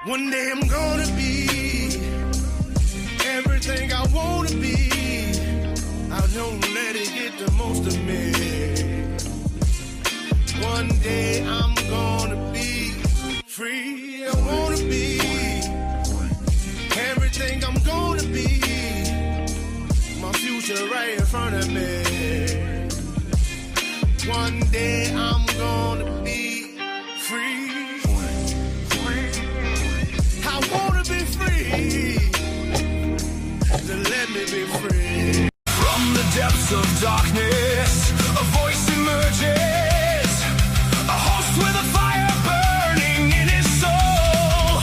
One day I'm gonna be everything I wanna be. I don't let it get the most of me. One day I'm gonna be free. I wanna be everything I'm gonna be. My future right in front of me. One day I'm gonna be free. I wanna be free. So let me be free. From the depths of darkness, a voice emerges. A host with a fire burning in his soul.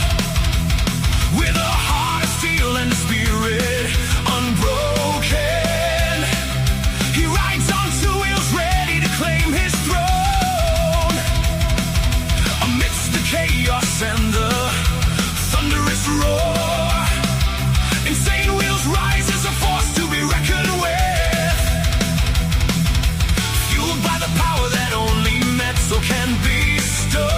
With a heart of steel and a spirit unbroken. He rides on two wheels ready to claim his throne. Amidst the chaos and the thunderous roar, insane wheels rise as a force to be reckoned with. Fueled by the power that only metal can bestow.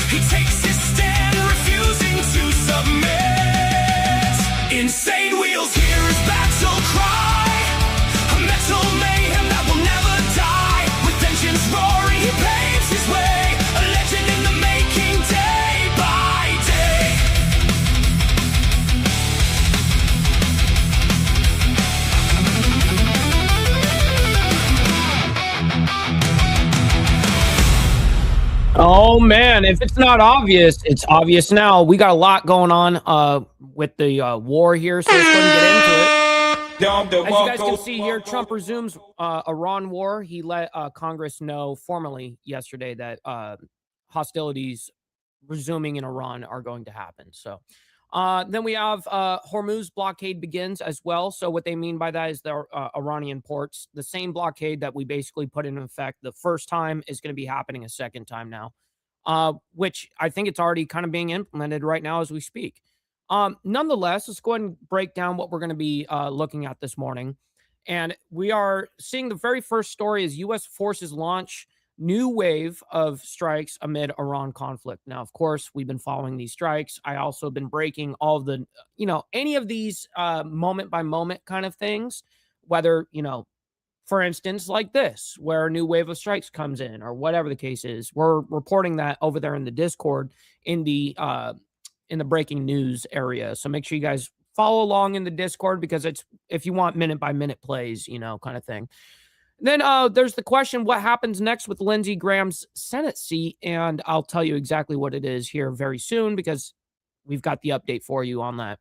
He takes his stand, refusing to submit. Insane wheels hear his battle cry. A metal mayhem that will never die. With engines roaring, he paves his way. A legend in the making, day by day. Oh man, if it's not obvious, it's obvious now. We got a lot going on with the war here, so let's go and get into it. As you guys can see here, Trump resumes Iran war. He let Congress know formally yesterday that hostilities resuming in Iran are going to happen. So then we have Hormuz blockade begins as well. So what they mean by that is the Iranian ports, the same blockade that we basically put in effect the first time is going to be happening a second time now, which I think it's already kind of being implemented right now as we speak. Nonetheless, let's go ahead and break down what we're going to be looking at this morning. And we are seeing the very first story is U.S. forces launch new wave of strikes amid Iran conflict. Now, of course, we've been following these strikes. I also been breaking all of the, any of these moment by moment kind of things, whether, for instance, like this, where a new wave of strikes comes in or whatever the case is. We're reporting that over there in the Discord in the breaking news area. So make sure you guys follow along in the Discord because it's, if you want minute by minute plays, kind of thing. Then there's the question, what happens next with Lindsey Graham's Senate seat? And I'll tell you exactly what it is here very soon because we've got the update for you on that.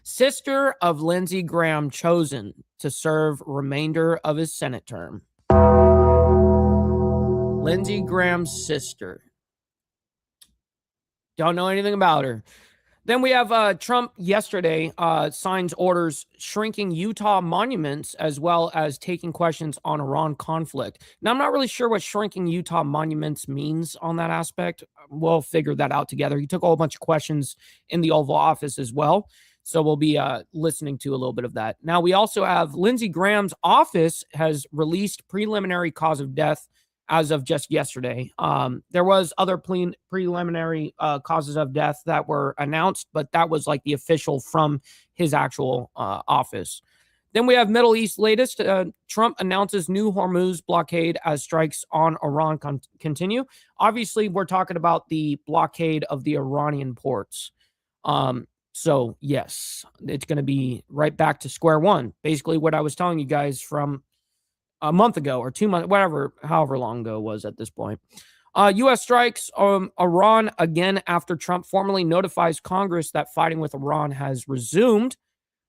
Sister of Lindsey Graham chosen to serve remainder of his Senate term. Lindsey Graham's sister. Don't know anything about her. Then we have Trump yesterday signs orders shrinking Utah monuments as well as taking questions on Iran conflict. Now, I'm not really sure what shrinking Utah monuments means on that aspect. We'll figure that out together. He took a whole bunch of questions in the Oval Office as well. So we'll be listening to a little bit of that. Now, we also have Lindsey Graham's office has released preliminary cause of death as of just yesterday. There was other preliminary causes of death that were announced, but that was like the official from his actual office. Then we have Middle East latest. Trump announces new Hormuz blockade as strikes on Iran continue. Obviously, we're talking about the blockade of the Iranian ports. So, yes, it's going to be right back to square one. Basically, what I was telling you guys from a month ago or 2 months, however long ago it was at this point. U.S. strikes Iran again after Trump formally notifies Congress that fighting with Iran has resumed.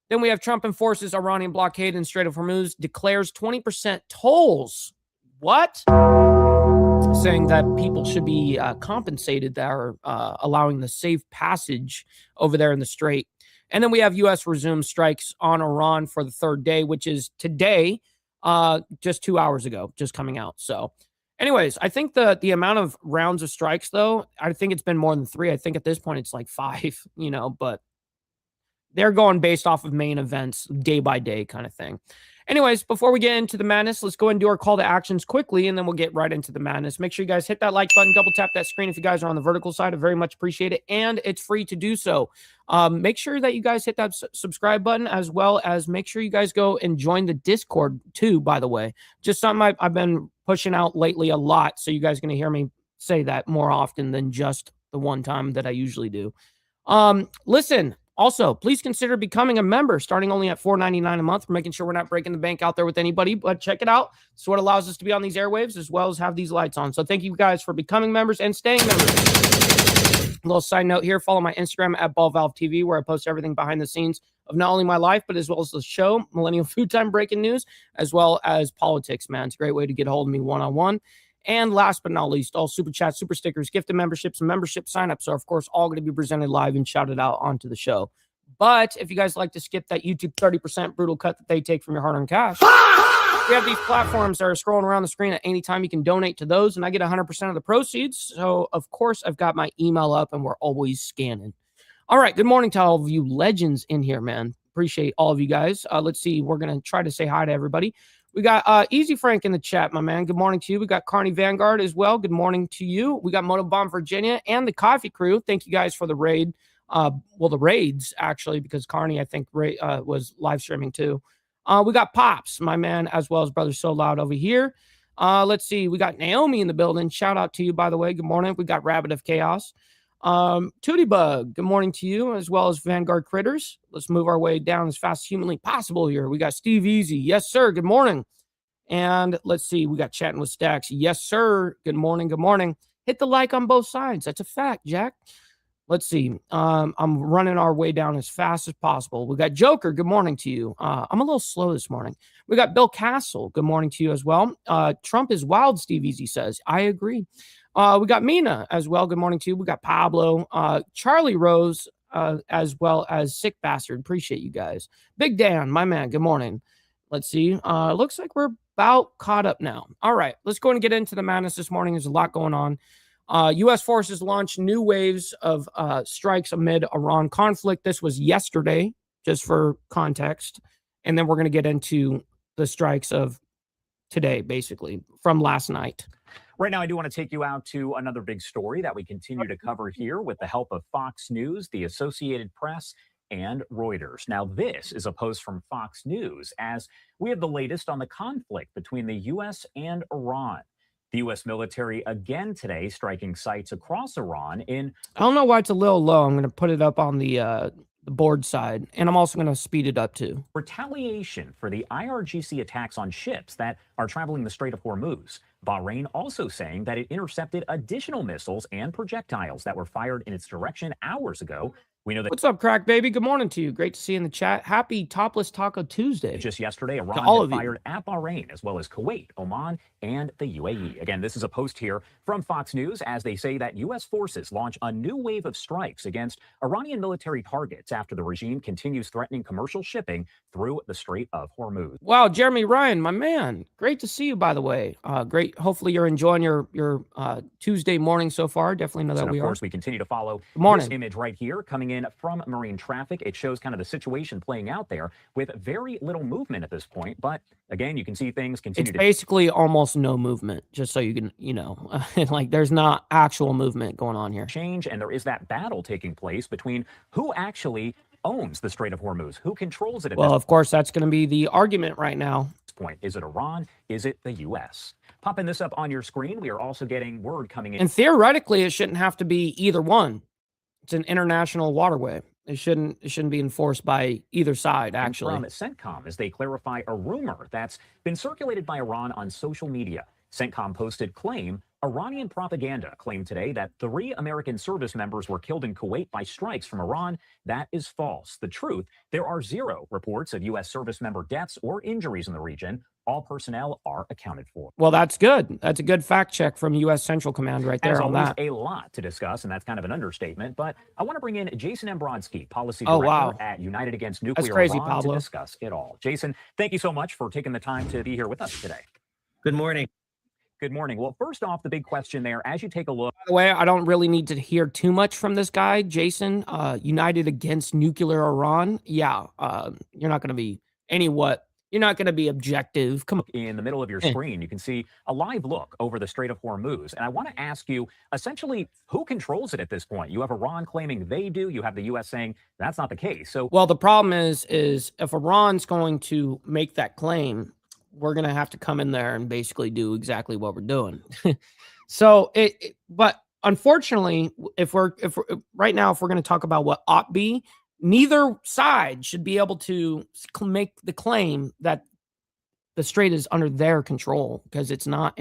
Then we have Trump enforces Iranian blockade in Strait of Hormuz, declares 20% tolls. What? Saying that people should be compensated that are allowing the safe passage over there in the Strait. And then we have U.S. resumes strikes on Iran for the third day, which is today. Just 2 hours ago, just coming out. So anyways, I think the amount of rounds of strikes, though, I think it's been more than 3. I think at this point it's like 5, but they're going based off of main events day by day kind of thing. Anyways, before we get into the madness, let's go ahead and do our call to actions quickly, and then we'll get right into the madness. Make sure you guys hit that like button, double tap that screen if you guys are on the vertical side. I very much appreciate it, and it's free to do so. Make sure that you guys hit that subscribe button, as well as make sure you guys go and join the Discord too, by the way. Just something I've been pushing out lately a lot, so you guys are going to hear me say that more often than just the one time that I usually do. Listen, also, please consider becoming a member, starting only at $4.99 a month. We're making sure we're not breaking the bank out there with anybody, but check it out. It's what allows us to be on these airwaves as well as have these lights on. So thank you guys for becoming members and staying members. A little side note here, follow my Instagram at BallValveTV, where I post everything behind the scenes of not only my life, but as well as the show, Millennial Food Time breaking news, as well as politics, man. It's a great way to get a hold of me one-on-one. And last but not least, all super chats, super stickers, gifted memberships, and membership signups are, of course, all going to be presented live and shouted out onto the show. But if you guys like to skip that YouTube 30% brutal cut that they take from your hard-earned cash, we have these platforms that are scrolling around the screen at any time. You can donate to those, and I get 100% of the proceeds. So, of course, I've got my email up, and we're always scanning. All right, good morning to all of you legends in here, man. Appreciate all of you guys. Let's see. We're going to try to say hi to everybody. We got Easy Frank in the chat, my man. Good morning to you. We got Carney Vanguard as well. Good morning to you. We got Motobomb Virginia and the Coffee Crew. Thank you guys for the raid. Well, the raids, actually, because Carney, I think, was live streaming too. We got Pops, my man, as well as Brother So Loud over here. Let's see. We got Naomi in the building. Shout out to you, by the way. Good morning. We got Rabbit of Chaos. Tootie Bug, good morning to you, as well as Vanguard Critters. Let's move our way down as fast as humanly possible here. We got Steve Easy. Yes, sir. Good morning. And let's see. We got Chatting with Stacks. Yes, sir. Good morning. Good morning. Hit the like on both sides. That's a fact, Jack. Let's see. I'm running our way down as fast as possible. We got Joker. Good morning to you. I'm a little slow this morning. We got Bill Castle. Good morning to you as well. Trump is wild, Steve Easy says. I agree. We got Mina as well. Good morning to you. We got Pablo, Charlie Rose, as well as Sick Bastard. Appreciate you guys. Big Dan, my man. Good morning. Let's see. Looks like we're about caught up now. All right. Let's go and get into the madness this morning. There's a lot going on. U.S. forces launched new waves of strikes amid Iran conflict. This was yesterday, just for context. And then we're going to get into the strikes of today, basically, from last night. Right now, I do want to take you out to another big story that we continue to cover here with the help of Fox News, the Associated Press, and Reuters. Now, this is a post from Fox News as we have the latest on the conflict between the U.S. and Iran. The U.S. military again today striking sites across Iran in... I don't know why it's a little low. I'm going to put it up on the board side, and I'm also going to speed it up too. Retaliation for the IRGC attacks on ships that are traveling the Strait of Hormuz. Bahrain also saying that it intercepted additional missiles and projectiles that were fired in its direction hours ago. We know that. What's up, Crack Baby? Good morning to you. Great to see you in the chat. Happy Topless Taco Tuesday. Just yesterday, Iran had fired at Bahrain, as well as Kuwait, Oman, and the UAE. Again, this is a post here from Fox News as they say that U.S. forces launch a new wave of strikes against Iranian military targets after the regime continues threatening commercial shipping through the Strait of Hormuz. Wow, Jeremy Ryan, my man. Great to see you, by the way. Great. Hopefully you're enjoying your Tuesday morning so far. Definitely know that we are. Of course, we continue to follow this image right here coming in from marine traffic. It shows kind of the situation playing out there with very little movement at this point. But again, you can see things continue. It's basically almost no movement, just so you can, like there's not actual movement going on here. Change, and there is that battle taking place between who actually owns the Strait of Hormuz, who controls it. Well, of course, that's going to be the argument right now. Point. Is it Iran? Is it the U.S.? Popping this up on your screen, we are also getting word coming in. And theoretically, it shouldn't have to be either one. It's an international waterway. It shouldn't be enforced by either side, actually. From CENTCOM, as they clarify a rumor that's been circulated by Iran on social media. CENTCOM posted claim Iranian propaganda claimed today that 3 American service members were killed in Kuwait by strikes from Iran. That is false. The truth, there are 0 reports of U.S. service member deaths or injuries in the region. All personnel are accounted for. Well, that's good. That's a good fact check from U.S. Central Command right there. As on always, that. A lot to discuss, and that's kind of an understatement. But I want to bring in Jason Embrodsky, Policy Director at United Against Nuclear That's crazy, Iran, Pablo. to discuss it all. Jason, thank you so much for taking the time to be here with us today. Good morning. Good morning. Well, first off, the big question there, as you take a look. By the way, I don't really need to hear too much from this guy, Jason. United Against Nuclear Iran. Yeah, you're not going to be You're not going to be objective. Come on. In the middle of your screen, you can see a live look over the Strait of Hormuz. And I want to ask you, essentially, who controls it at this point? You have Iran claiming they do. You have the U.S. saying that's not the case. So, well, the problem is if Iran's going to make that claim, we're going to have to come in there and basically do exactly what we're doing. So, but unfortunately, if we're right now, if we're going to talk about what ought be, neither side should be able to make the claim that the strait is under their control, because it's not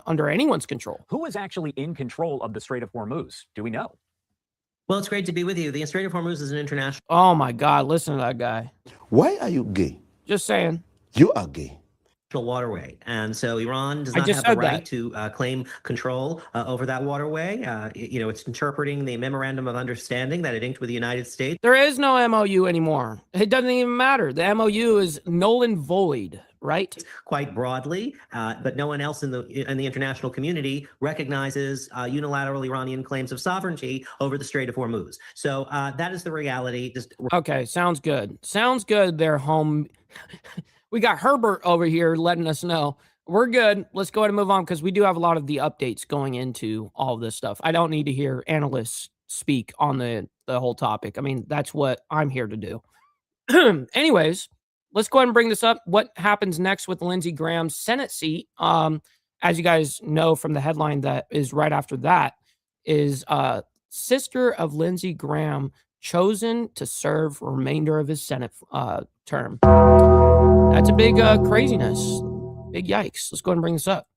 under anyone's control. Who is actually in control of the Strait of Hormuz? Do we know? Well, it's great to be with you. The Strait of Hormuz is an international. Oh my God! Listen to that guy. Why are you gay? Just saying. You are gay. Waterway, and so Iran does not have the right to claim control over that waterway. It's interpreting the memorandum of understanding that it inked with the United States. There is no MOU anymore. It doesn't even matter. The MOU is null and void, right? Quite broadly, but no one else in the international community recognizes unilateral Iranian claims of sovereignty over the Strait of Hormuz. So that is the reality. Okay, sounds good. Sounds good. They're home. We got Herbert over here letting us know we're good. Let's go ahead and move on, because we do have a lot of the updates going into all of this stuff. I don't need to hear analysts speak on the whole topic. I mean, that's what I'm here to do. Anyways, let's go ahead and bring this up. What happens next with Lindsey Graham's Senate seat? As you guys know from the headline that is right after that, is sister of Lindsey Graham chosen to serve remainder of his Senate term. That's a big craziness. Big yikes. Let's go ahead and bring this up.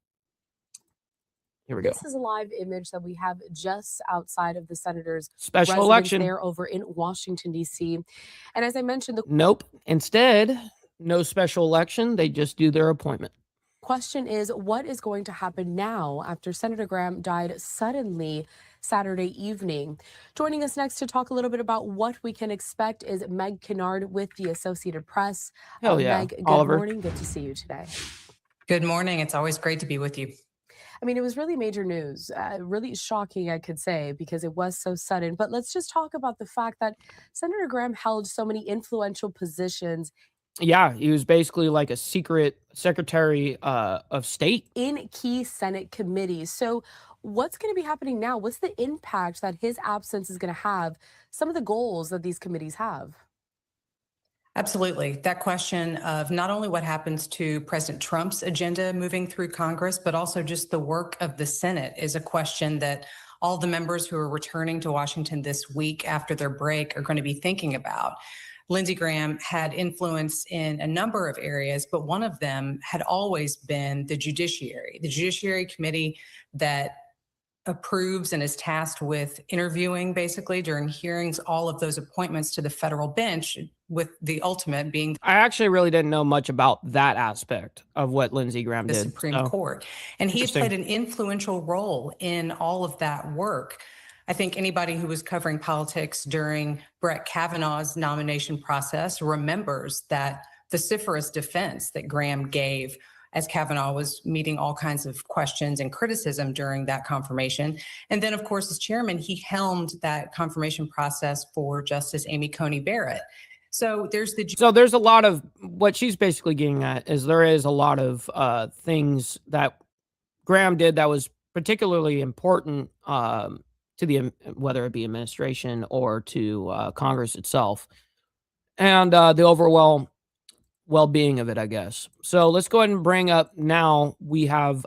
Here we go. This is a live image that we have just outside of the senator's special election there over in Washington, D.C. And as I mentioned, nope. Instead, no special election. They just do their appointment. Question is, what is going to happen now after Senator Graham died suddenly Saturday evening? Joining us next to talk a little bit about what we can expect is Meg Kennard with the Associated Press. Hell yeah. Meg, good Oliver. morning. Good to see you today. Good morning. It's always great to be with you. I mean, it was really major news, really shocking, I could say, because it was so sudden. But let's just talk about the fact that Senator Graham held so many influential positions. Yeah, he was basically like a secret secretary of state in key Senate committees. So what's going to be happening now? What's the impact that his absence is going to have, some of the goals that these committees have? Absolutely. That question of not only what happens to President Trump's agenda moving through Congress, but also just the work of the Senate is a question that all the members who are returning to Washington this week after their break are going to be thinking about. Lindsey Graham had influence in a number of areas, but one of them had always been the Judiciary Committee that approves and is tasked with interviewing, basically, during hearings, all of those appointments to the federal bench, with the ultimate being I actually really didn't know much about that aspect of what Lindsey Graham the did. Supreme Court. And he has played an influential role in all of that work. I think anybody who was covering politics during Brett Kavanaugh's nomination process remembers that vociferous defense that Graham gave as Kavanaugh was meeting all kinds of questions and criticism during that confirmation. And then, of course, as chairman, he helmed that confirmation process for Justice Amy Coney Barrett. So there's a lot of what she's basically getting at is there is a lot of things that Graham did that was particularly important to the, whether it be administration or to Congress itself, and the overall well-being of it, I guess. So let's go ahead and bring up now. We have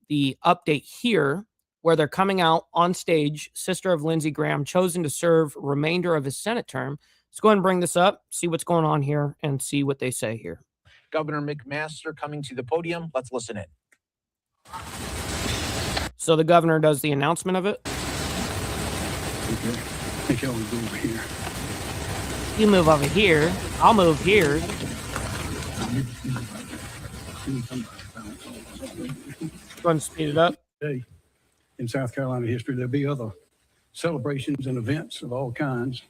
the update here where they're coming out on stage. Sister of Lindsey Graham chosen to serve remainder of his Senate term. Let's go ahead and bring this up, see what's going on here, and see what they say here. Governor McMaster coming to the podium. Let's listen in. So the governor does the announcement of it. Okay. I think I'll go over here. You move over here. I'll move here. Go ahead and speed it up. Today, in South Carolina history, there'll be other celebrations and events of all kinds.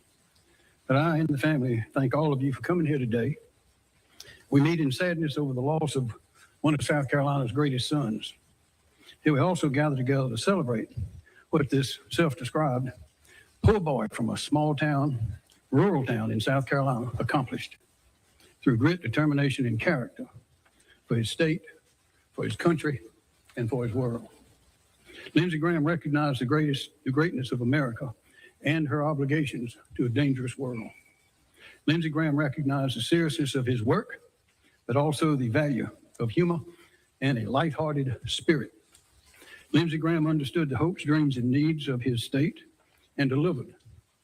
But I and the family thank all of you for coming here today. We meet in sadness over the loss of one of South Carolina's greatest sons. Here we also gather together to celebrate what this self-described poor boy from a small town, rural town in South Carolina accomplished. through grit, determination, and character for his state, for his country, and for his world. Lindsey Graham recognized the greatness of America and her obligations to a dangerous world. Lindsey Graham recognized the seriousness of his work, but also the value of humor and a lighthearted spirit. Lindsey Graham understood the hopes, dreams, and needs of his state and delivered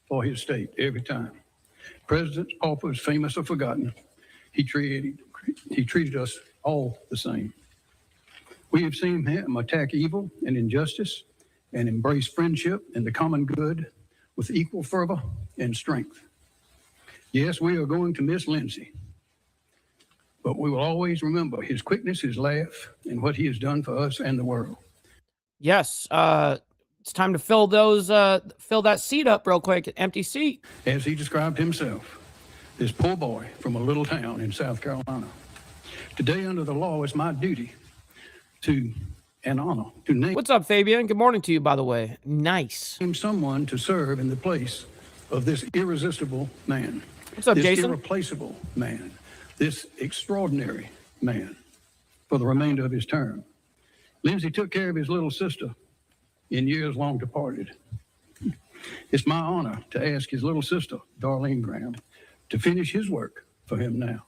for his state every time. Presidents, paupers, famous or forgotten, he treated us all the same. We have seen him attack evil and injustice and embrace friendship and the common good with equal fervor and strength. Yes, we are going to miss Lindsey, but we will always remember his quickness, his laugh, and what he has done for us and the world. Yes, it's time to fill that seat up real quick, empty seat. As he described himself, this poor boy from a little town in South Carolina. Today, under the law, it's my duty and honor to name. What's up, Fabian? Good morning to you, by the way. Nice. Someone to serve in the place of this irresistible man. What's up, this Jason? Irreplaceable man. This extraordinary man for the remainder of his term. Lindsey took care of his little sister in years long departed. It's my honor to ask his little sister, Darlene Graham, to finish his work for him now.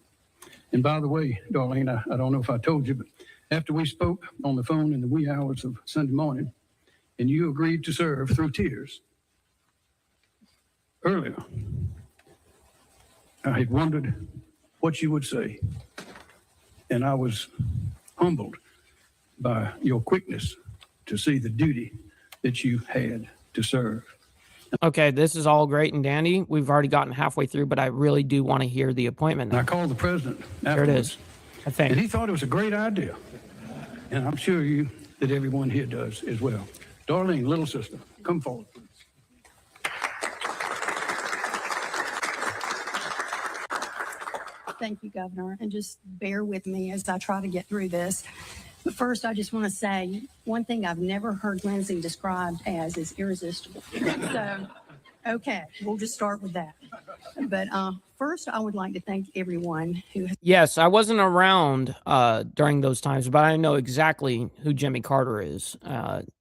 And by the way, Darlene, I don't know if I told you, but after we spoke on the phone in the wee hours of Sunday morning, and you agreed to serve through tears, earlier, I had wondered what you would say. And I was humbled by your quickness to see the duty that you had to serve. Okay, this is all great and dandy. We've already gotten halfway through, but I really do want to hear the appointment now. And I called the president afterwards. There it is, I think. And he thought it was a great idea. And I'm sure that everyone here does as well. Darlene, little sister, come forward, please. Thank you, Governor, and just bear with me as I try to get through this. But first, I just want to say one thing I've never heard Lindsey described as is irresistible. So, okay, we'll just start with that. But first, I would like to thank everyone who has. Yes, I wasn't around during those times, but I know exactly who Jimmy Carter is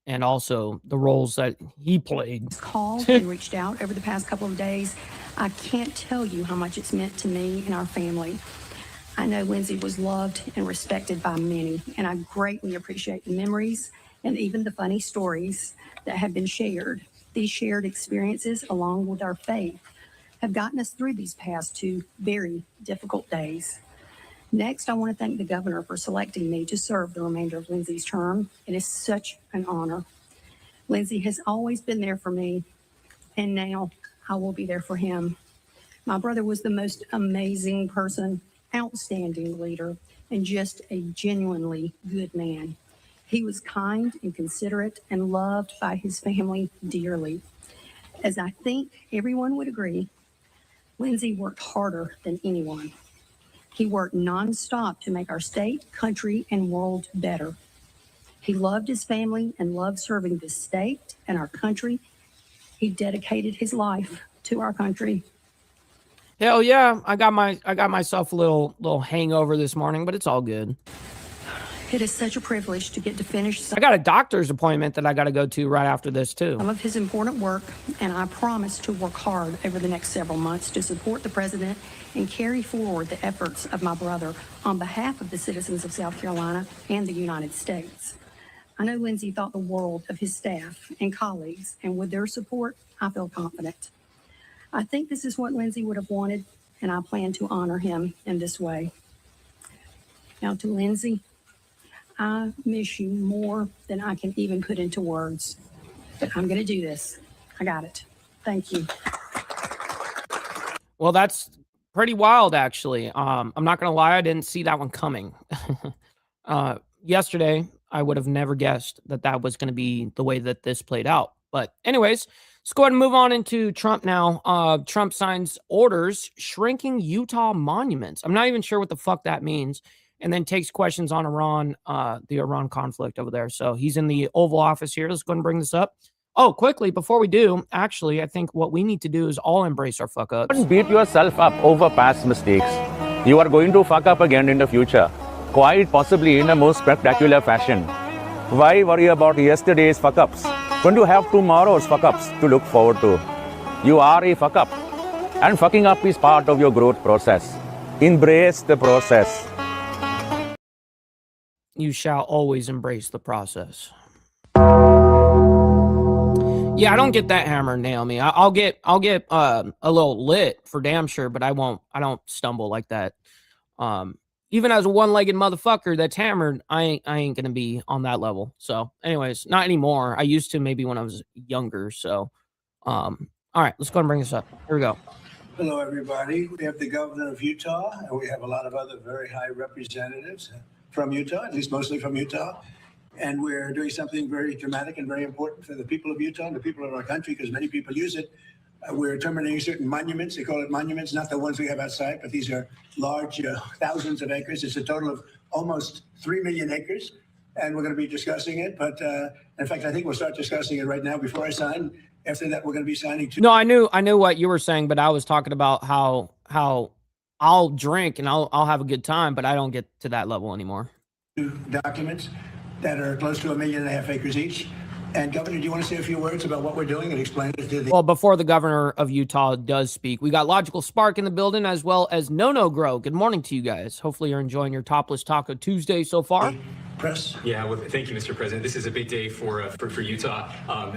and also the roles that he played. Called and reached out over the past couple of days. I can't tell you how much it's meant to me and our family. I know Lindsey was loved and respected by many, and I greatly appreciate the memories and even the funny stories that have been shared. These shared experiences, along with our faith, have gotten us through these past 2 very difficult days. Next, I want to thank the governor for selecting me to serve the remainder of Lindsey's term. It is such an honor. Lindsey has always been there for me, and now I will be there for him. My brother was the most amazing person, outstanding leader, and just a genuinely good man. He was kind and considerate and loved by his family dearly. As I think everyone would agree, Lindsey worked harder than anyone. He worked nonstop to make our state, country, and world better. He loved his family and loved serving this state and our country. He dedicated his life to our country. Hell yeah, I got myself a little hangover this morning, but it's all good. It is such a privilege to get to finish. I got a doctor's appointment that I got to go to right after this too. Some of his important work, and I promise to work hard over the next several months to support the president and carry forward the efforts of my brother on behalf of the citizens of South Carolina and the United States. I know Lindsey thought the world of his staff and colleagues, and with their support, I feel confident. I think this is what Lindsey would have wanted, and I plan to honor him in this way. Now to Lindsey, I miss you more than I can even put into words, but I'm going to do this. I got it. Thank you. Well, that's pretty wild, actually. I'm not going to lie. I didn't see that one coming. Yesterday, I would have never guessed that was going to be the way that this played out. But anyways, let's go ahead and move on into Trump now. Trump signs orders shrinking Utah monuments. I'm not even sure what the fuck that means. And then takes questions on Iran, the Iran conflict over there. So he's in the Oval Office here. Let's go ahead and bring this up. Oh, quickly, before we do, actually, I think what we need to do is all embrace our fuck ups. Don't beat yourself up over past mistakes. You are going to fuck up again in the future, quite possibly in a most spectacular fashion. Why worry about yesterday's fuck-ups when you have tomorrow's fuck-ups to look forward to? You are a fuck-up, and fucking up is part of your growth process. Embrace the process. You shall always embrace the process. Yeah, I don't get that hammer, Naomi. I'll get a little lit for damn sure, but I don't stumble like that. Even as a one-legged motherfucker that's hammered, I ain't gonna be on that level. So, anyways, not anymore. I used to maybe when I was younger. So, all right, let's go and bring this up. Here we go. Hello, everybody. We have the governor of Utah, and we have a lot of other very high representatives from Utah, at least mostly from Utah. And we're doing something very dramatic and very important for the people of Utah and the people of our country, because many people use it. We're terminating certain monuments. They call it monuments, not the ones we have outside, but these are large, thousands of acres. It's a total of almost 3 million acres, and we're going to be discussing it. But in fact, I think we'll start discussing it right now before I sign. After that, we're going to be signing two. No, I knew what you were saying, but I was talking about how I'll drink and I'll have a good time, but I don't get to that level anymore. Documents that are close to 1.5 million acres each. And Governor, do you want to say a few words about what we're doing and explain it to the... Well, before the governor of Utah does speak, we got Logical Spark in the building, as well as No Grow. Good morning to you guys. Hopefully you're enjoying your Topless Taco Tuesday so far. Press. Yeah, well, thank you, Mr. President. This is a big day for Utah.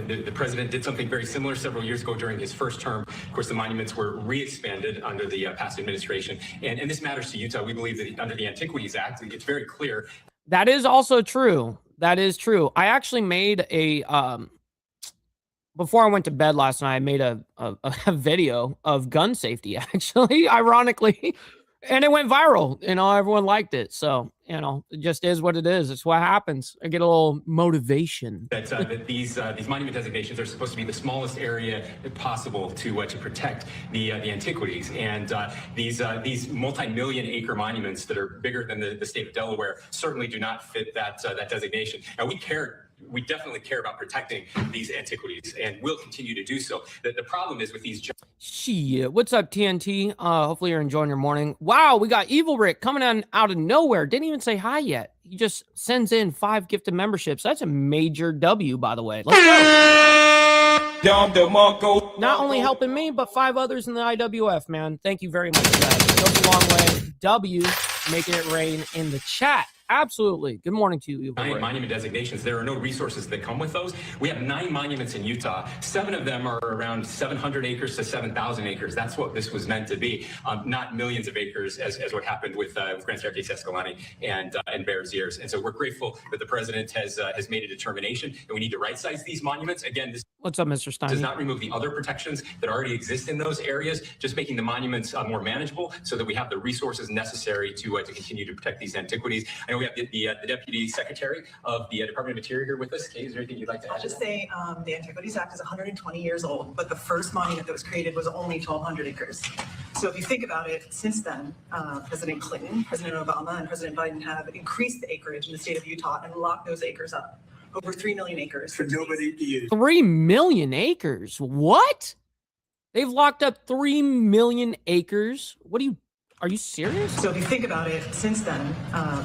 The president did something very similar several years ago during his first term. Of course, the monuments were re-expanded under the past administration. And this matters to Utah. We believe that under the Antiquities Act, it's very clear. That is also true. That is true. I actually made a before I went to bed last night, I made a video of gun safety, actually, ironically, and it went viral. Everyone liked it. So, it just is what it is. It's what happens. I get a little motivation. That these monument designations are supposed to be the smallest area possible to protect the antiquities, and these multi-million acre monuments that are bigger than the state of Delaware certainly do not fit that designation. Now we definitely care about protecting these antiquities, and will continue to do so. The problem is with these. Shit, what's up, TNT? Hopefully you're enjoying your morning. Wow, we got Evil Rick coming on out of nowhere. Didn't even say hi yet. He just sends in 5 gifted memberships. That's a major W, by the way. Let's go. Not only helping me, but 5 others in the IWF, man. Thank you very much for that. It goes a long way. W, making it rain in the chat. Absolutely. Good morning to you. 9 monument designations. There are no resources that come with those. We have 9 monuments in Utah. 7 of them are around 700 acres to 7,000 acres. That's what this was meant to be, not millions of acres as what happened with Grand Staircase Escalante and Bears Ears. And so we're grateful that the president has made a determination that we need to right-size these monuments. Again, this What's up, Mr. Stein? does not remove the other protections that already exist in those areas, just making the monuments more manageable so that we have the resources necessary to continue to protect these antiquities. I know we have the Deputy Secretary of the Department of Interior here with us. Kay, is there anything you'd like to add? I'll just say the Antiquities Act is 120 years old, but the first monument that was created was only 1,200 acres. So if you think about it, since then, President Clinton, President Obama, and President Biden have increased the acreage in the state of Utah and locked those acres up. Over 3 million acres. For nobody to use. 3 million acres? What? They've locked up 3 million acres? Are you serious? So if you think about it, since then,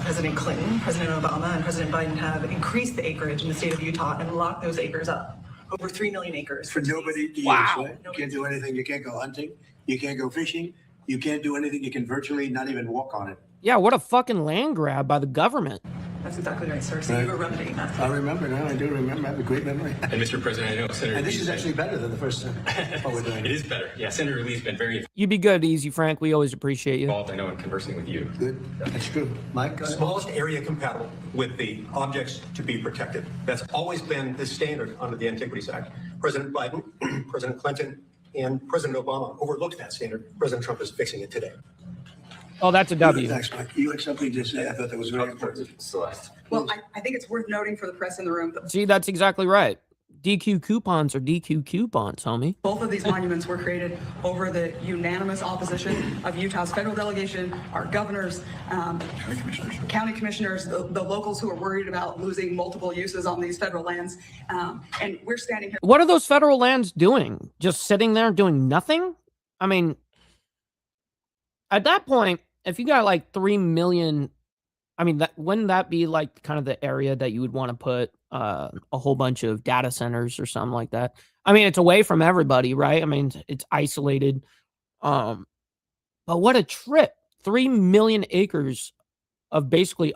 President Clinton, President Obama, and President Biden have increased the acreage in the state of Utah and locked those acres up. Over 3 million acres. For nobody to use. Right? You can't do anything. You can't go hunting. You can't go fishing. You can't do anything. You can virtually not even walk on it. Yeah, what a fucking land grab by the government. That's exactly right, sir. So you were remedying that. I remember now. I do remember. I have a great memory. And Mr. President, I know Senator. And this is actually better than the first time. What we're doing. It is better. Yeah, Senator Lee's been very You be good, Easy Frank. We always appreciate you. involved, I know, in conversing with you. Good. That's good. Mike? Smallest area compatible with the objects to be protected. That's always been the standard under the Antiquities Act. President Biden, President Clinton, and President Obama overlooked that standard. President Trump is fixing it today. Oh, that's a W. Thanks, Mike. You had something to say. I thought that was very important. Celeste. Well, I think it's worth noting for the press in the room that See, that's exactly right. DQ coupons are DQ coupons, homie. both of these monuments were created over the unanimous opposition of Utah's federal delegation, our governors, county commissioners, the locals who are worried about losing multiple uses on these federal lands. And we're standing here. What are those federal lands doing? Just sitting there doing nothing? I mean, at that point, if you got like 3 million, I mean, wouldn't that be like kind of the area that you would want to put a whole bunch of data centers or something like that? I mean, it's away from everybody, right? I mean, it's isolated. But what a trip. 3 million acres of basically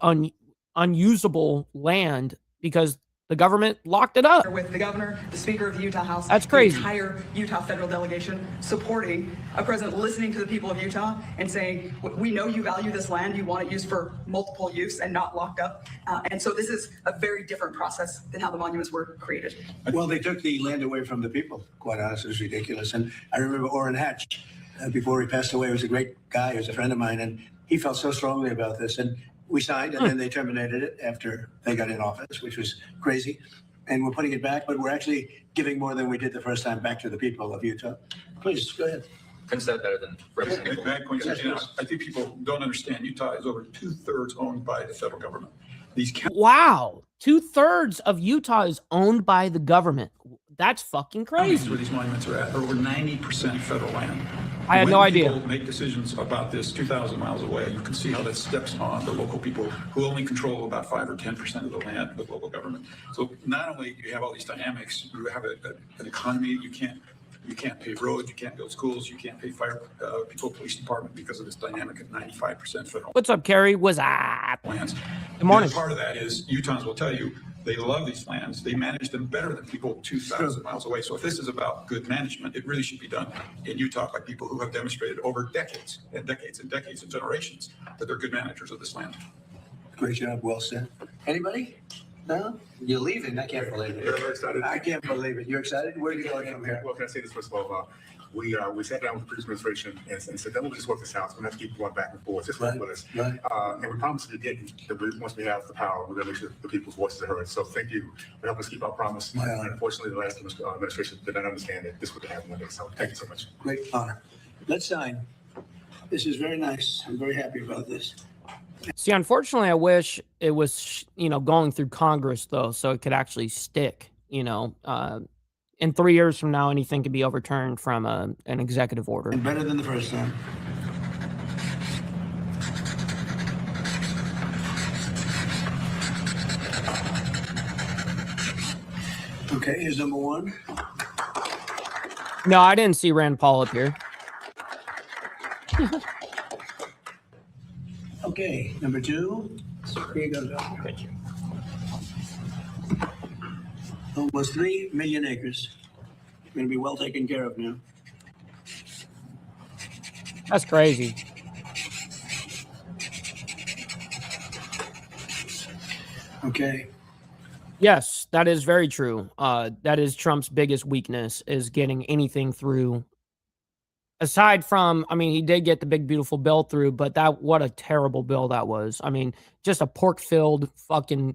unusable land because the government locked it up. With the governor, the speaker of the Utah House, that's crazy. The entire Utah federal delegation supporting a president listening to the people of Utah and saying, we know you value this land, you want it used for multiple use and not locked up. And so this is a very different process than how the monuments were created. Well, they took the land away from the people, quite honestly. It was ridiculous. And I remember Orrin Hatch, before he passed away, he was a great guy, he was a friend of mine, and he felt so strongly about this. And we signed, and then they terminated it after they got in office, which was crazy. And we're putting it back, but we're actually giving more than we did the first time back to the people of Utah. Please, go ahead. Couldn't say that better than Representative. I think people don't understand Utah is over 2/3 owned by the federal government. Wow. 2/3 of Utah is owned by the government. That's fucking crazy. Where these monuments are at, over 90% federal land. I had no idea. When people make decisions about this 2,000 miles away, you can see how that steps on the local people who only control about 5 or 10% of the land with local government. So not only do you have all these dynamics, you have an economy. You can't pave roads, you can't build schools, you can't pay fire people, police department because of this dynamic of 95% federal. What's up, Kerry? What's up? Lands. Good morning. Part of that is Utahns will tell you they love these lands. They manage them better than people 2,000 miles away. So if this is about good management, it really should be done in Utah by people who have demonstrated over decades and decades and decades and generations that they're good managers of this land. Great job, well said. Anybody? No? You're leaving? I can't believe it. Yeah, I'm excited. I can't believe it. You're excited? Where are you going from here? Well, can I say this first of all? We sat down with the previous administration and said, then we'll just work this out. So we don't have to keep going back and forth. Just work with us. Right. And we promised to get that once we have the power, we're going to make sure the people's voices are heard. So thank you for helping us keep our promise. My And honor. unfortunately, the last administration did not understand that this would happen one day. So thank you so much. Great honor. Let's sign. This is very nice. I'm very happy about this. See, unfortunately, I wish it was, going through Congress, though, so it could actually stick, in 3 years from now, anything could be overturned from an executive order. And better than the first time. Okay, here's number one. No, I didn't see Rand Paul up here. Okay, number two. Here you go, Doctor. Thank you. Almost 3 million acres. Going to be well taken care of now. That's crazy. Okay. Yes, that is very true. That is Trump's biggest weakness, is getting anything through. Aside from, he did get the big, beautiful bill through, but what a terrible bill that was. Just a pork-filled fucking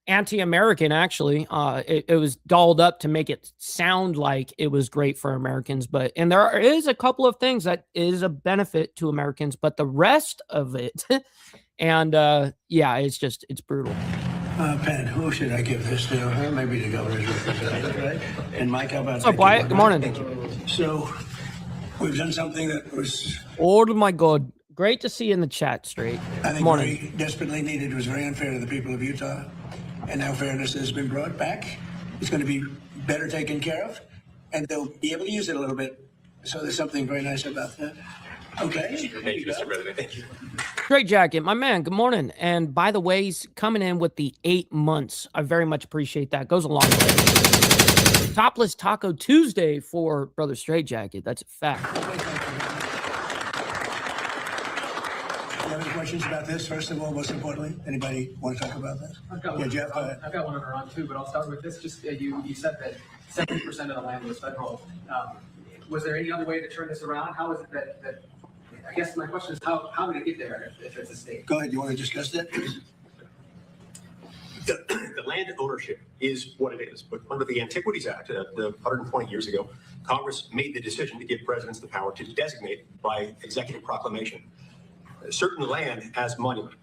anti-American, actually. It was dolled up to make it sound like it was great for Americans, and there is a couple of things that is a benefit to Americans, but the rest of it, and it's brutal. Pat, who should I give this to? Maybe the governor's representative, right? And Mike, how about What's up, Wyatt? Good morning. So, we've done something that was... Oh, my God. Great to see you in the chat, Straight. I think morning. very desperately needed. It was very unfair to the people of Utah. And now fairness has been brought back. It's going to be better taken care of. And they'll be able to use it a little bit. So there's something very nice about that. Okay. Thank you, Mr. President. Thank you. Great jacket, my man. Good morning. And by the way, he's coming in with the 8 months. I very much appreciate that. Goes a long way. Topless Taco Tuesday for Brother Straight Jacket. That's a fact. You have any questions about this? First of all, most importantly, anybody want to talk about this? I've got one on Iran too, but I'll start with this. Just you said that 70% of the land was federal. Was there any other way to turn this around? How is it that I guess my question is how did it get there if it's a state? Go ahead. You want to discuss that? The land ownership is what it is. But under the Antiquities Act, the 120 years ago, Congress made the decision to give presidents the power to designate by executive proclamation certain land as monument.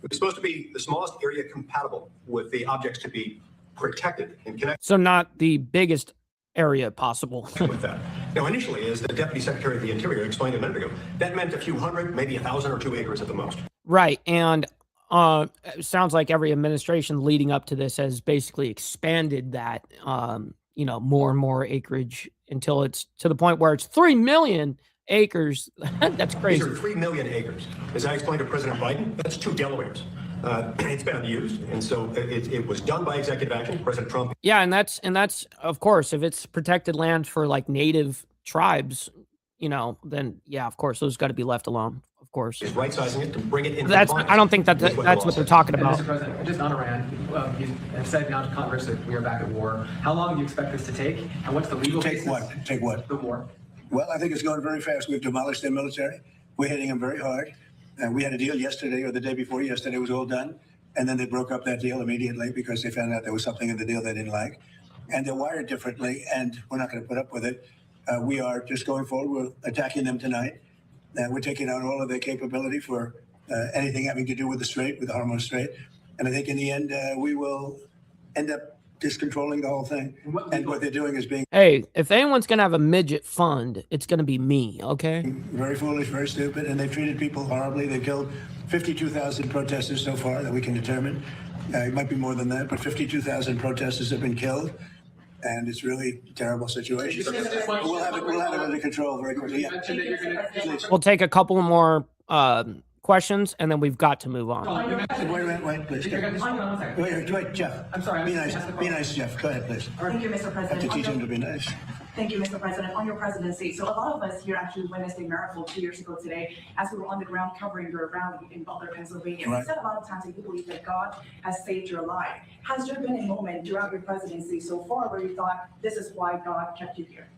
It was supposed to be the smallest area compatible with the objects to be protected and connected. So not the biggest area possible. With that. Now, initially, as the Deputy Secretary of the Interior explained a minute ago, that meant a few hundred, maybe 1,000 or 2 acres at the most. Right. And it sounds like every administration leading up to this has basically expanded that, more and more acreage until it's to the point where it's 3 million acres. That's crazy. These are 3 million acres. As I explained to President Biden, that's 2 Delawares. It's been abused, and so it was done by executive action. President Trump. Yeah, and that's of course, if it's protected land for like native tribes, then yeah, of course, those got to be left alone. Of course, Is right-sizing it to bring it into I don't think compliance that's with what the they're law talking And about. Mr. President, just on Iran, you have said now to Congress that we are back at war. How long do you expect this to take, and what's the legal Take basis? what? Take what? The war. Well, I think it's going very fast. We've demolished their military. We're hitting them very hard. And we had a deal yesterday or the day before yesterday. It was all done. And then they broke up that deal immediately because they found out there was something in the deal they didn't like. And they're wired differently, and we're not going to put up with it. We are just going forward. We're attacking them tonight. We're taking out all of their capability for anything having to do with the Strait, with the Hormuz Strait. And I think in the end, we will end up just controlling the whole thing. And what they're doing is being Hey, if anyone's gonna have a midget fund, it's gonna be me. Okay. very foolish, very stupid, and they've treated people horribly. They've killed 52,000 protesters so far that we can determine. It might be more than that, but 52,000 protesters have been killed, and it's really a terrible situation. We'll have it under control very quickly. Yeah. Please. We'll take a couple more questions, and then we've got to move on. Wait, please. Wait, Jeff. I'm sorry. Be nice, Jeff. Go ahead, please. Thank you, Mr. I have President. to teach him to be nice. Thank you, Mr. President. On your presidency, so a lot of us here actually witnessed a miracle 2 years ago today as we were on the ground covering your rally in Butler, Pennsylvania. Right. You said a lot of times that you believe that God has saved your life. Has there been a moment throughout your presidency so far where you thought this is why God kept you here?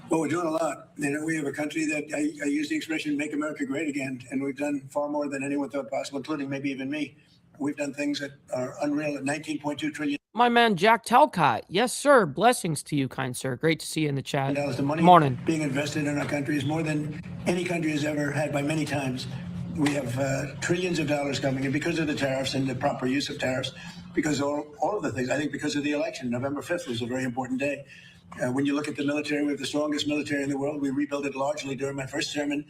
Well, we're doing a lot. We have a country that I use the expression "Make America Great Again," and we've done far more than anyone thought possible, including maybe even me. We've done things that are unreal at $19.2 trillion. My man Jack Talcott. Yes, sir. Blessings to you, kind sir. Great to see you in the chat. The money Good morning. being invested in our country is more than any country has ever had by many times. We have trillions of dollars coming in because of the tariffs and the proper use of tariffs, because all of the things. I think because of the election, November 5th was a very important day. When you look at the military, we have the strongest military in the world. We rebuilt it largely during my first term.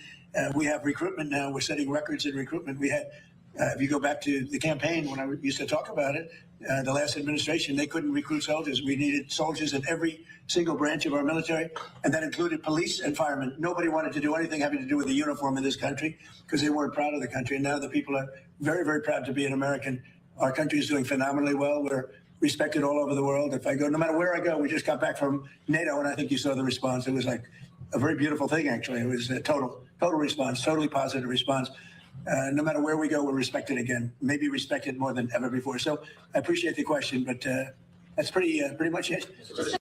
We have recruitment now. We're setting records in recruitment. We had, if you go back to the campaign when I used to talk about it, the last administration, they couldn't recruit soldiers. We needed soldiers in every single branch of our military, and that included police and firemen. Nobody wanted to do anything having to do with the uniform in this country because they weren't proud of the country. And now the people are very, very proud to be an American. Our country is doing phenomenally well. We're respected all over the world. If I go, no matter where I go, we just got back from NATO, and I think you saw the response. It was like a very beautiful thing, actually. It was a total response, totally positive response. No matter where we go, we're respected again, maybe respected more than ever before. So I appreciate the question, but that's pretty much it.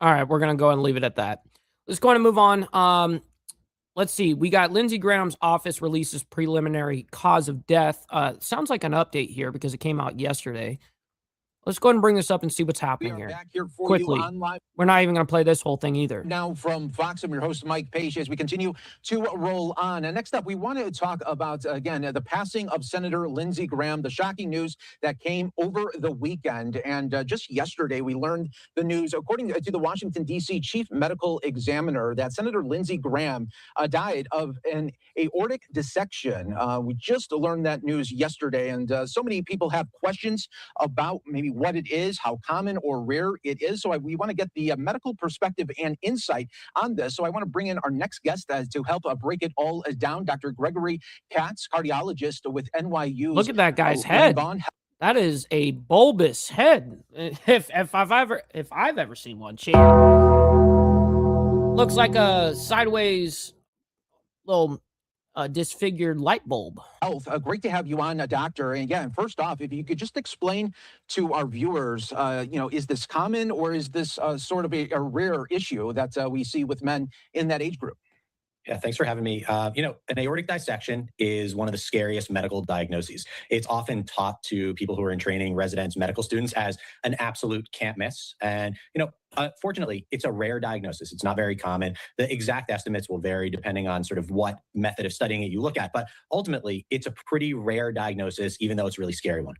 All right, we're gonna go ahead and leave it at that. Let's go ahead and move on. Let's see. We got Lindsey Graham's office releases preliminary cause of death. Sounds like an update here because it came out yesterday. Let's go ahead and bring this up and see what's happening here. Back here for Quickly. you on live. We're not even going to play this whole thing either. Now from Fox, I'm your host, Mike Page, as we continue to roll on. And next up, we want to talk about, again, the passing of Senator Lindsey Graham, the shocking news that came over the weekend. And just yesterday, we learned the news, according to the Washington, D.C. Chief Medical Examiner, that Senator Lindsey Graham died of an aortic dissection. We just learned that news yesterday. And so many people have questions about maybe what it is, how common or rare it is. So we want to get the medical perspective and insight on this. So I want to bring in our next guest to help break it all down, Dr. Gregory Katz, cardiologist with NYU. Look at that guy's head. That is a bulbous head. If I've ever seen one. Looks like a sideways little disfigured light bulb. Health. Great to have you on, Doctor. And again, first off, if you could just explain to our viewers, is this common or is this sort of a rare issue that we see with men in that age group? Yeah, thanks for having me. An aortic dissection is one of the scariest medical diagnoses. It's often taught to people who are in training, residents, medical students as an absolute can't miss. And, fortunately, it's a rare diagnosis. It's not very common. The exact estimates will vary depending on sort of what method of studying it you look at. But ultimately, it's a pretty rare diagnosis, even though it's a really scary one.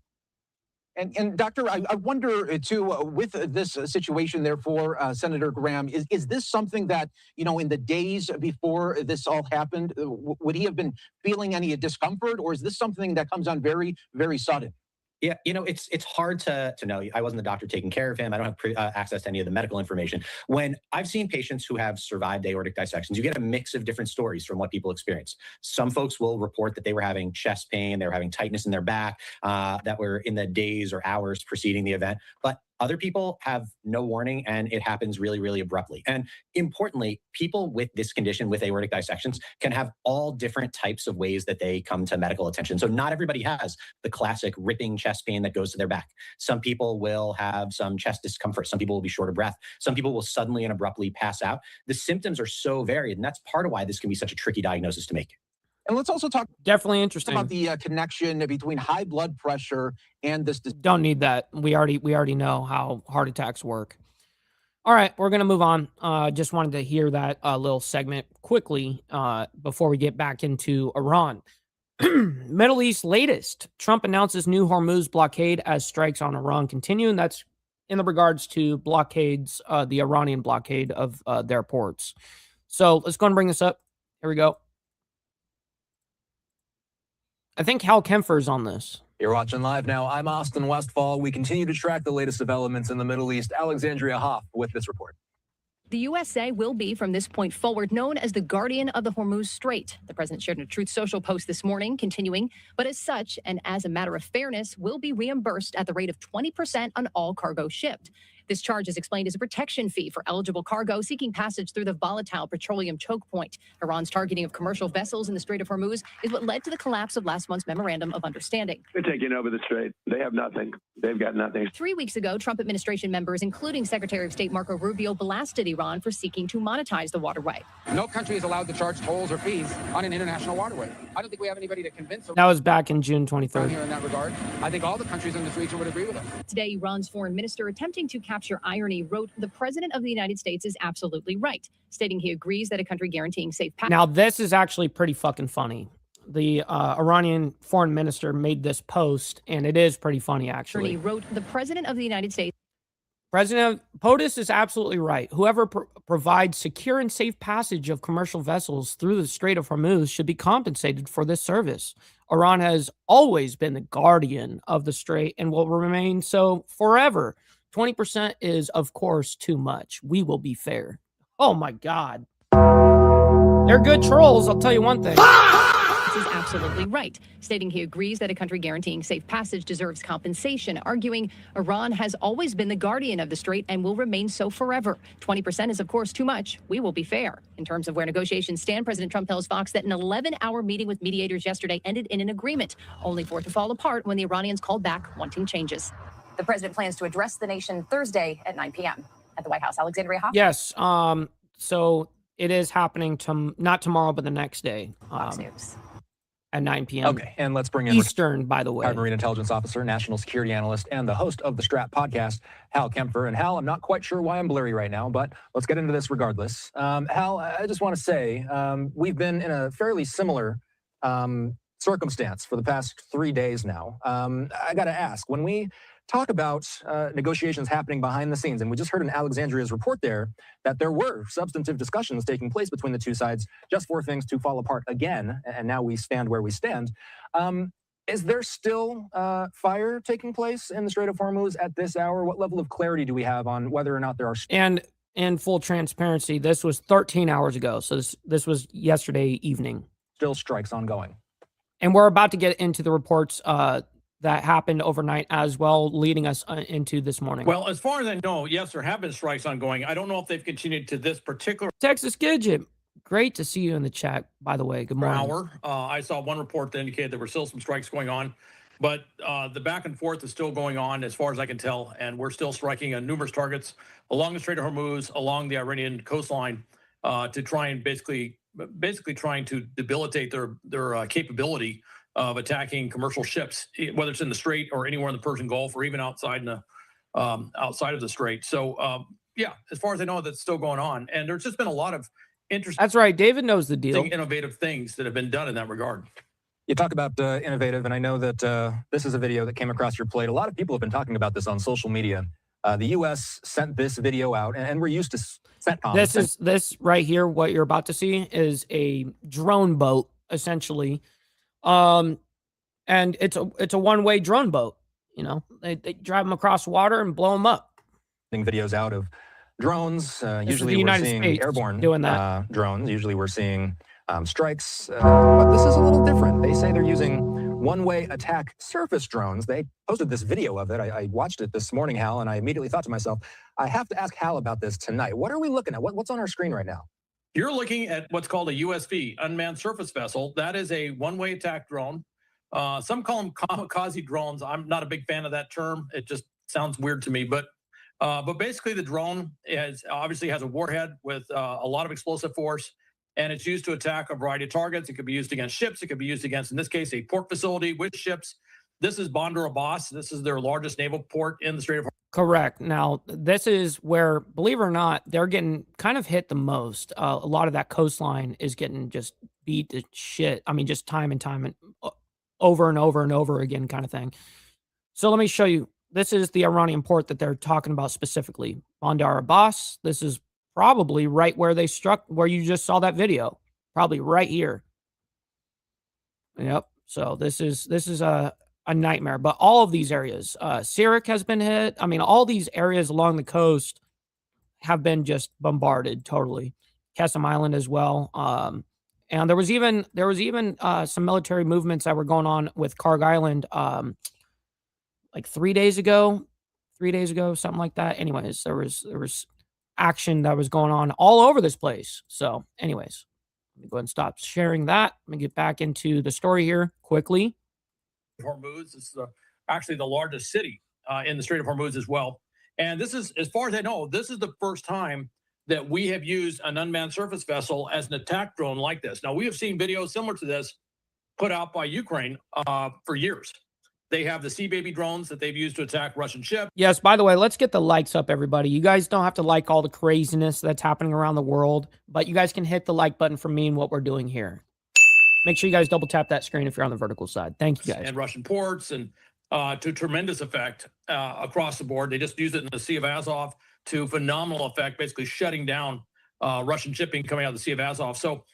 And Doctor, I wonder too, with this situation, therefore, Senator Graham, is this something that, in the days before this all happened, would he have been feeling any discomfort, or is this something that comes on very, very sudden? Yeah, it's hard to know. I wasn't the doctor taking care of him. I don't have access to any of the medical information. When I've seen patients who have survived aortic dissections, you get a mix of different stories from what people experience. Some folks will report that they were having chest pain, they were having tightness in their back, that were in the days or hours preceding the event. But other people have no warning, and it happens really, really abruptly. And importantly, people with this condition, with aortic dissections, can have all different types of ways that they come to medical attention. So not everybody has the classic ripping chest pain that goes to their back. Some people will have some chest discomfort. Some people will be short of breath. Some people will suddenly and abruptly pass out. The symptoms are so varied, and that's part of why this can be such a tricky diagnosis to make. And let's also talk definitely interesting about the connection between high blood pressure and this. Don't need that. We already know how heart attacks work. All right, we're gonna move on. Just wanted to hear that little segment quickly before we get back into Iran. Middle East latest. Trump announces new Hormuz blockade as strikes on Iran continue, and that's in the regards to blockades, the Iranian blockade of their ports. So let's go and bring this up. Here we go. I think Hal Kempfer's on this. You're watching live now. I'm Austin Westfall. We continue to track the latest developments in the Middle East. Alexandria Hoff with this report. The USA will be, from this point forward, known as the guardian of the Hormuz Strait. The president shared in a Truth Social post this morning, continuing, but as such, and as a matter of fairness, will be reimbursed at the rate of 20% on all cargo shipped. This charge is explained as a protection fee for eligible cargo seeking passage through the volatile petroleum choke point. Iran's targeting of commercial vessels in the Strait of Hormuz is what led to the collapse of last month's memorandum of understanding. They're taking over the strait. They have nothing. They've got nothing. 3 weeks ago, Trump administration members, including Secretary of State Marco Rubio, blasted Iran for seeking to monetize the waterway. No country is allowed to charge tolls or fees on an international waterway. I don't think we have anybody to convince That was back in June 23rd. here in that regard. I think all the countries in this region would agree with us. Today, Iran's foreign minister, attempting to capture irony, wrote, "The president of the United States is absolutely right," stating he agrees that a country guaranteeing safe passage. Now, this is actually pretty fucking funny. The Iranian foreign minister made this post, and it is pretty funny, actually. He wrote, "The president of the United States." President POTUS is absolutely right. Whoever provides secure and safe passage of commercial vessels through the Strait of Hormuz should be compensated for this service. Iran has always been the guardian of the strait and will remain so forever. 20% is, of course, too much. We will be fair. Oh, my God. They're good trolls, I'll tell you one thing. Is absolutely right, stating he agrees that a country guaranteeing safe passage deserves compensation, arguing Iran has always been the guardian of the strait and will remain so forever. 20% is, of course, too much. We will be fair. In terms of where negotiations stand, President Trump tells Fox that an 11-hour meeting with mediators yesterday ended in an agreement, only for it to fall apart when the Iranians called back wanting changes. The president plans to address the nation Thursday at 9 p.m. at the White House. Alexandria Hoff? Yes, so it is happening not tomorrow, but the next day. Fox News. At 9 p.m. Okay, and let's bring in Eastern, by the way. Marine intelligence officer, national security analyst, and the host of the Strat podcast, Hal Kempfer. And Hal, I'm not quite sure why I'm blurry right now, but let's get into this regardless. Hal, I just want to say we've been in a fairly similar circumstance for the past 3 days now. I got to ask, when we talk about negotiations happening behind the scenes, and we just heard in Alexandria's report there that there were substantive discussions taking place between the two sides just for things to fall apart again, and now we stand where we stand. Is there still fire taking place in the Strait of Hormuz at this hour? What level of clarity do we have on whether or not there are... And in full transparency, this was 13 hours ago, so this was yesterday evening. Still strikes ongoing. And we're about to get into the reports that happened overnight as well, leading us into this morning. Well, as far as I know, yes, there have been strikes ongoing. I don't know if they've continued to this particular Texas Gidget, great to see you in the chat, by the way. Good morning. hour. I saw one report that indicated there were still some strikes going on, but the back and forth is still going on as far as I can tell, and we're still striking on numerous targets along the Strait of Hormuz, along the Iranian coastline, to try and basically trying to debilitate their capability of attacking commercial ships, whether it's in the Strait or anywhere in the Persian Gulf or even outside outside of the Strait. So, yeah, as far as I know, that's still going on. And there's just been a lot of interesting... That's right. David knows the deal. Innovative things that have been done in that regard. You talk about innovative, and I know that this is a video that came across your plate. A lot of people have been talking about this on social media. The U.S. sent this video out, and we're used to CENTCOM. This right here, what you're about to see, is a drone boat, essentially. And it's a one-way drone boat. You know, they drive them across water and blow them up. Videos out of drones. Usually we're seeing airborne doing that. Drones. Usually we're seeing strikes, but this is a little different. They say they're using one-way attack surface drones. They posted this video of it. I watched it this morning, Hal, and I immediately thought to myself, I have to ask Hal about this tonight. What are we looking at? What's on our screen right now? You're looking at what's called a USV, unmanned surface vessel. That is a one-way attack drone. Some call them kamikaze drones. I'm not a big fan of that term. It just sounds weird to me. But basically, the drone obviously has a warhead with a lot of explosive force, and it's used to attack a variety of targets. It could be used against ships. It could be used against, in this case, a port facility with ships. This is Bandar Abbas. This is their largest naval port in the Strait of Hormuz. Correct. Now, this is where, believe it or not, they're getting kind of hit the most. A lot of that coastline is getting just beat to shit. I mean, just time and time and over and over and over again kind of thing. So let me show you. This is the Iranian port that they're talking about specifically. Bandar Abbas. This is probably right where they struck, where you just saw that video. Probably right here. Yep. So this is a nightmare. But all of these areas, Sirak has been hit. I mean, all these areas along the coast have been just bombarded totally. Qasem Island as well. And there was even some military movements that were going on with Karg Island like 3 days ago, something like that. Anyways, there was action that was going on all over this place. So anyways, let me go ahead and stop sharing that. Let me get back into the story here quickly. Hormuz is actually the largest city in the Strait of Hormuz as well. And this is, as far as I know, this is the first time that we have used an unmanned surface vessel as an attack drone like this. Now, we have seen videos similar to this put out by Ukraine for years. They have the Sea Baby drones that they've used to attack Russian ships. Yes, by the way, let's get the likes up, everybody. You guys don't have to like all the craziness that's happening around the world, but you guys can hit the like button for me and what we're doing here. Make sure you guys double tap that screen if you're on the vertical side. Thank you, guys. And Russian ports, and to tremendous effect across the board. They just used it in the Sea of Azov to phenomenal effect, basically shutting down Russian shipping coming out of the Sea of Azov. So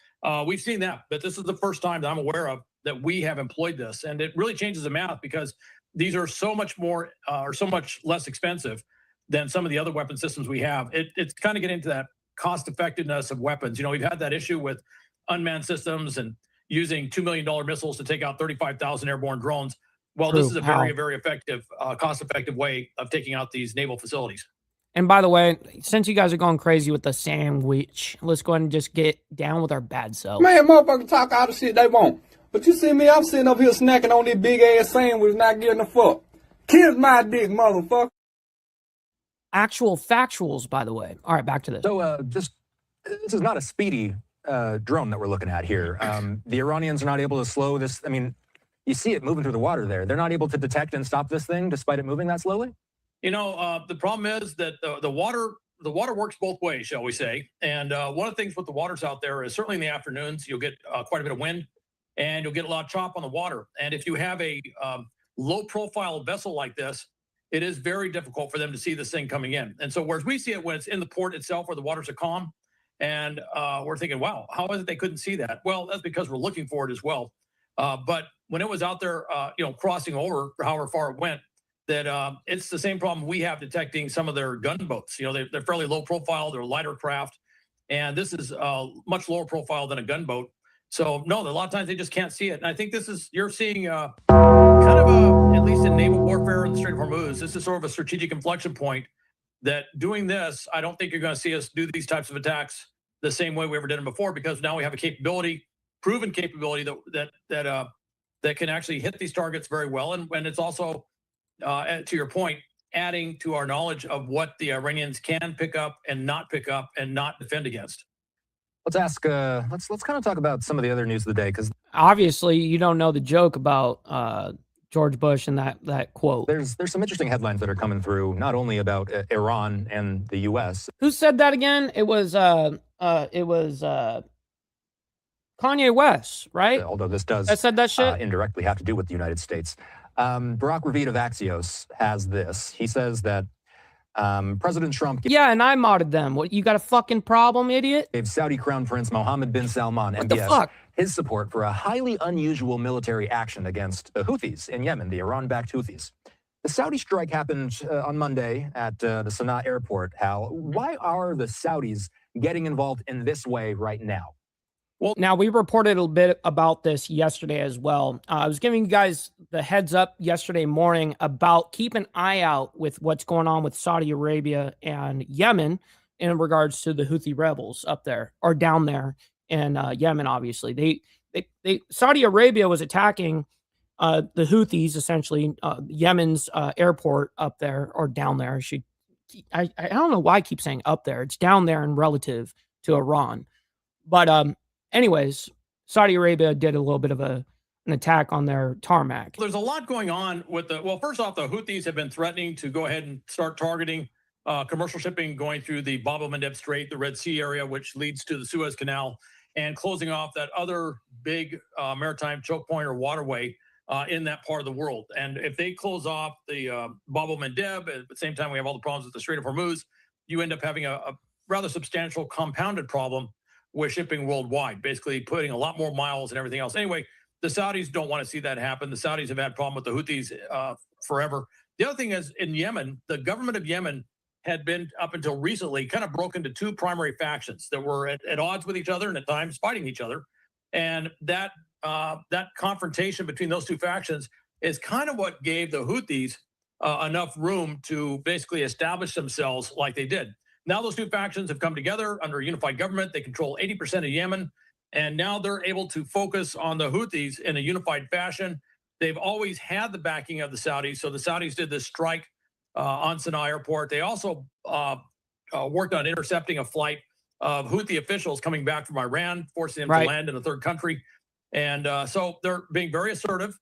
we've seen that, but this is the first time that I'm aware of that we have employed this. And it really changes the math because these are so much more or so much less expensive than some of the other weapon systems we have. It's kind of getting into that cost effectiveness of weapons. You know, we've had that issue with unmanned systems and using $2 million missiles to take out 35,000 airborne drones. Well, this is a very, very effective, cost-effective way of taking out these naval facilities. And by the way, since you guys are going crazy with the sandwich, let's go ahead and just get down with our bad self. Man, motherfuckers talk all the shit they want. But you see me, I'm sitting up here snacking on this big-ass sandwich, not getting a fuck. Kiss my dick, motherfucker. Actual factuals, by the way. All right, back to this. So this is not a speedy drone that we're looking at here. The Iranians are not able to slow this. I mean, you see it moving through the water there. They're not able to detect and stop this thing despite it moving that slowly? You know, the problem is that the water works both ways, shall we say. And one of the things with the waters out there is certainly in the afternoons, you'll get quite a bit of wind and you'll get a lot of chop on the water. And if you have a low profile vessel like this, it is very difficult for them to see this thing coming in. And so whereas we see it when it's in the port itself where the waters are calm, and we're thinking, wow, how is it they couldn't see that? Well, that's because we're looking for it as well. But when it was out there, crossing over, however far it went, that it's the same problem we have detecting some of their gunboats. You know, they're fairly low profile, they're lighter craft, and this is much lower profile than a gunboat. So no, a lot of times they just can't see it. And I think you're seeing kind of at least in naval warfare in the Strait of Hormuz, this is sort of a strategic inflection point that doing this, I don't think you're going to see us do these types of attacks the same way we ever did them before, because now we have a capability, proven capability that can actually hit these targets very well. And it's also, to your point, adding to our knowledge of what the Iranians can pick up and not defend against. Let's ask. Let's kind of talk about some of the other news of the day, because obviously you don't know the joke about George Bush and that quote. There's some interesting headlines that are coming through, not only about Iran and the U.S. Who said that again? It was Kanye West, right? Although this does that said that shit. Indirectly have to do with the United States. Barack Ravid of Axios has this. He says that President Trump Yeah, and I modded them. What, you got a fucking problem, idiot? gave Saudi Crown Prince Mohammed bin Salman, What the MBS, fuck? his support for a highly unusual military action against the Houthis in Yemen, the Iran-backed Houthis. The Saudi strike happened on Monday at the Sana'a airport. Hal, why are the Saudis getting involved in this way right now? Well, now we reported a bit about this yesterday as well. I was giving you guys the heads up yesterday morning about keep an eye out with what's going on with Saudi Arabia and Yemen in regards to the Houthi rebels up there or down there in Yemen. Obviously, they Saudi Arabia was attacking the Houthis, essentially Yemen's airport up there or down there. I don't know why I keep saying up there. It's down there in relative to Iran, but anyways, Saudi Arabia did a little bit of an attack on their tarmac. There's a lot going on with well, first off, the Houthis have been threatening to go ahead and start targeting commercial shipping going through the Bab el-Mandeb Strait, the Red Sea area, which leads to the Suez Canal, and closing off that other big maritime choke point or waterway in that part of the world. And if they close off the Bab el-Mandeb, at the same time we have all the problems with the Strait of Hormuz, you end up having a rather substantial compounded problem with shipping worldwide, basically putting a lot more miles and everything else. Anyway, the Saudis don't want to see that happen. The Saudis have had a problem with the Houthis forever. The other thing is in Yemen, the government of Yemen had been up until recently kind of broken into two primary factions that were at odds with each other and at times fighting each other. And that confrontation between those two factions is kind of what gave the Houthis enough room to basically establish themselves like they did. Now those two factions have come together under a unified government. They control 80% of Yemen, and now they're able to focus on the Houthis in a unified fashion. They've always had the backing of the Saudis, so the Saudis did this strike on Sana'a airport. They also worked on intercepting a flight of Houthi officials coming back from Iran, forcing them to land in a third country. And so they're being very assertive.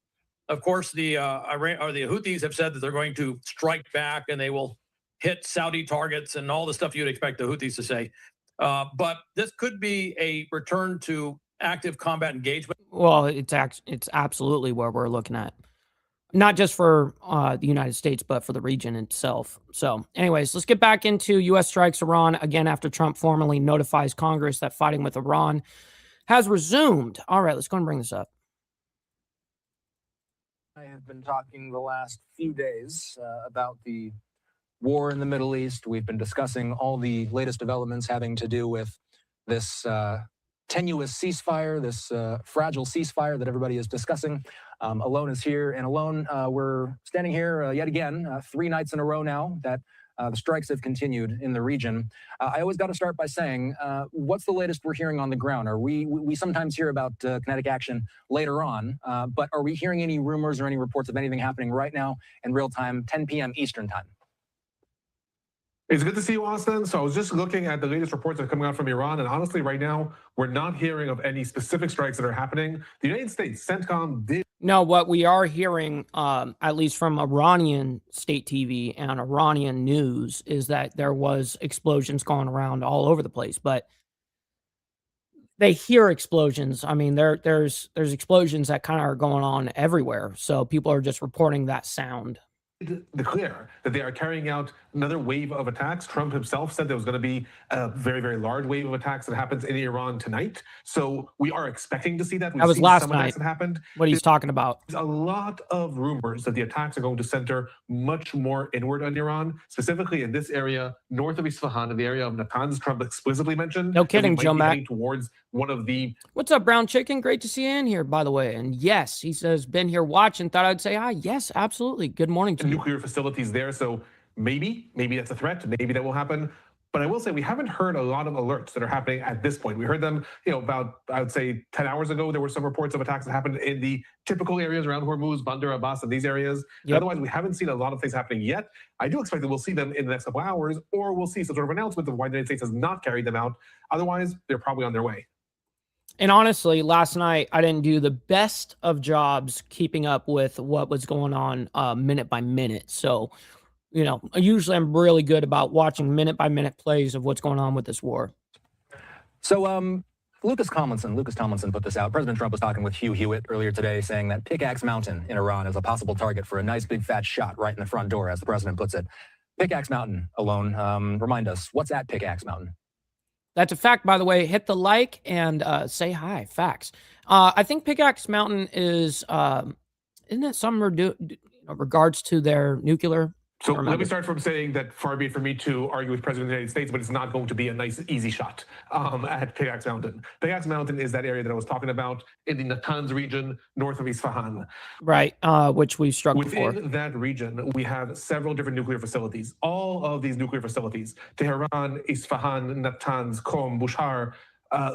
Of course, the Houthis have said that they're going to strike back and they will hit Saudi targets and all the stuff you'd expect the Houthis to say. But this could be a return to active combat engagement. Well, it's absolutely where we're looking at. Not just for the United States, but for the region itself. So anyways, let's get back into U.S. strikes Iran again after Trump formally notifies Congress that fighting with Iran has resumed. All right, let's go and bring this up. I have been talking the last few days about the war in the Middle East. We've been discussing all the latest developments having to do with this tenuous ceasefire, this fragile ceasefire that everybody is discussing. Alone is here, and Alone, we're standing here yet again, 3 nights in a row now that the strikes have continued in the region. I always got to start by saying, what's the latest we're hearing on the ground? We sometimes hear about kinetic action later on, but are we hearing any rumors or any reports of anything happening right now in real time, 10 p.m. Eastern time? It's good to see you, Austin. So I was just looking at the latest reports that are coming out from Iran, and honestly, right now, we're not hearing of any specific strikes that are happening. The United States, CENTCOM did. No, what we are hearing, at least from Iranian state TV and Iranian news, is that there was explosions going around all over the place, but they hear explosions. I mean, there's explosions that kind of are going on everywhere. So people are just reporting that sound. Declare that they are carrying out another wave of attacks. Trump himself said there was going to be a very, very large wave of attacks that happens in Iran tonight. So we are expecting to see that. That was last night. That happened. What he's talking about. There's a lot of rumors that the attacks are going to center much more inward on Iran, specifically in this area north of Isfahan, in the area of Natanz. Trump explicitly mentioned. No kidding, Joe Mac. Towards one of the. What's up, Brown Chicken? Great to see you in here, by the way. And yes, he says, been here watching. Thought I'd say hi. Yes, absolutely. Good morning to you. Nuclear facilities there. So maybe that's a threat. Maybe that will happen. But I will say we haven't heard a lot of alerts that are happening at this point. We heard them, about, I would say 10 hours ago, there were some reports of attacks that happened in the typical areas around Hormuz, Bandar Abbas, and these areas. Yep. Otherwise, we haven't seen a lot of things happening yet. I do expect that we'll see them in the next couple hours, or we'll see some sort of announcement of why the United States has not carried them out. Otherwise, they're probably on their way. And honestly, last night, I didn't do the best of jobs keeping up with what was going on minute by minute. So, usually I'm really good about watching minute by minute plays of what's going on with this war. So Lucas Tomlinson put this out. President Trump was talking with Hugh Hewitt earlier today, saying that Pickaxe Mountain in Iran is a possible target for a nice big fat shot right in the front door, as the president puts it. Pickaxe Mountain alone, remind us, what's at Pickaxe Mountain? That's a fact, by the way. Hit the like and say hi. Facts. I think Pickaxe Mountain is, isn't it some regards to their nuclear? So let me start from saying that far be it for me to argue with President of the United States, but it's not going to be a nice, easy shot at Pickaxe Mountain. Pickaxe Mountain is that area that I was talking about in the Natanz region, north of Isfahan. Right, which we've struck before. Within that region, we have several different nuclear facilities. All of these nuclear facilities, Tehran, Isfahan, Natanz, Qom, Bushehr,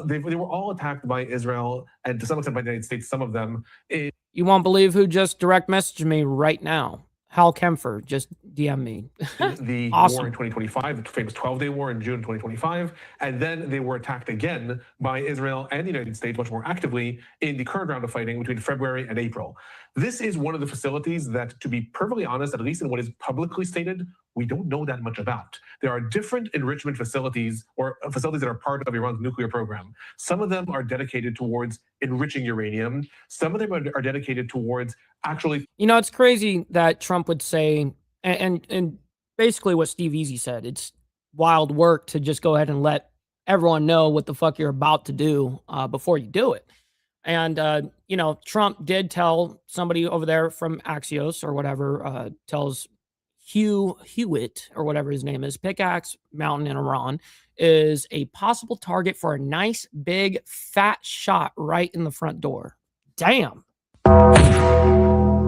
they were all attacked by Israel and to some extent by the United States, some of them. You won't believe who just direct messaged me right now. Hal Kempfer just DM me. The Awesome. war in 2025, the famous 12-day war in June 2025, and then they were attacked again by Israel and the United States much more actively in the current round of fighting between February and April. This is one of the facilities that, to be perfectly honest, at least in what is publicly stated, we don't know that much about. There are different enrichment facilities or facilities that are part of Iran's nuclear program. Some of them are dedicated towards enriching uranium. Some of them are dedicated towards actually... You know, it's crazy that Trump would say, and basically what Steve Easy said, it's wild work to just go ahead and let everyone know what the fuck you're about to do before you do it. And, you know, Trump did tell somebody over there from Axios or whatever, tells Hugh Hewitt or whatever his name is, Pickaxe Mountain in Iran is a possible target for a nice big fat shot right in the front door. Damn.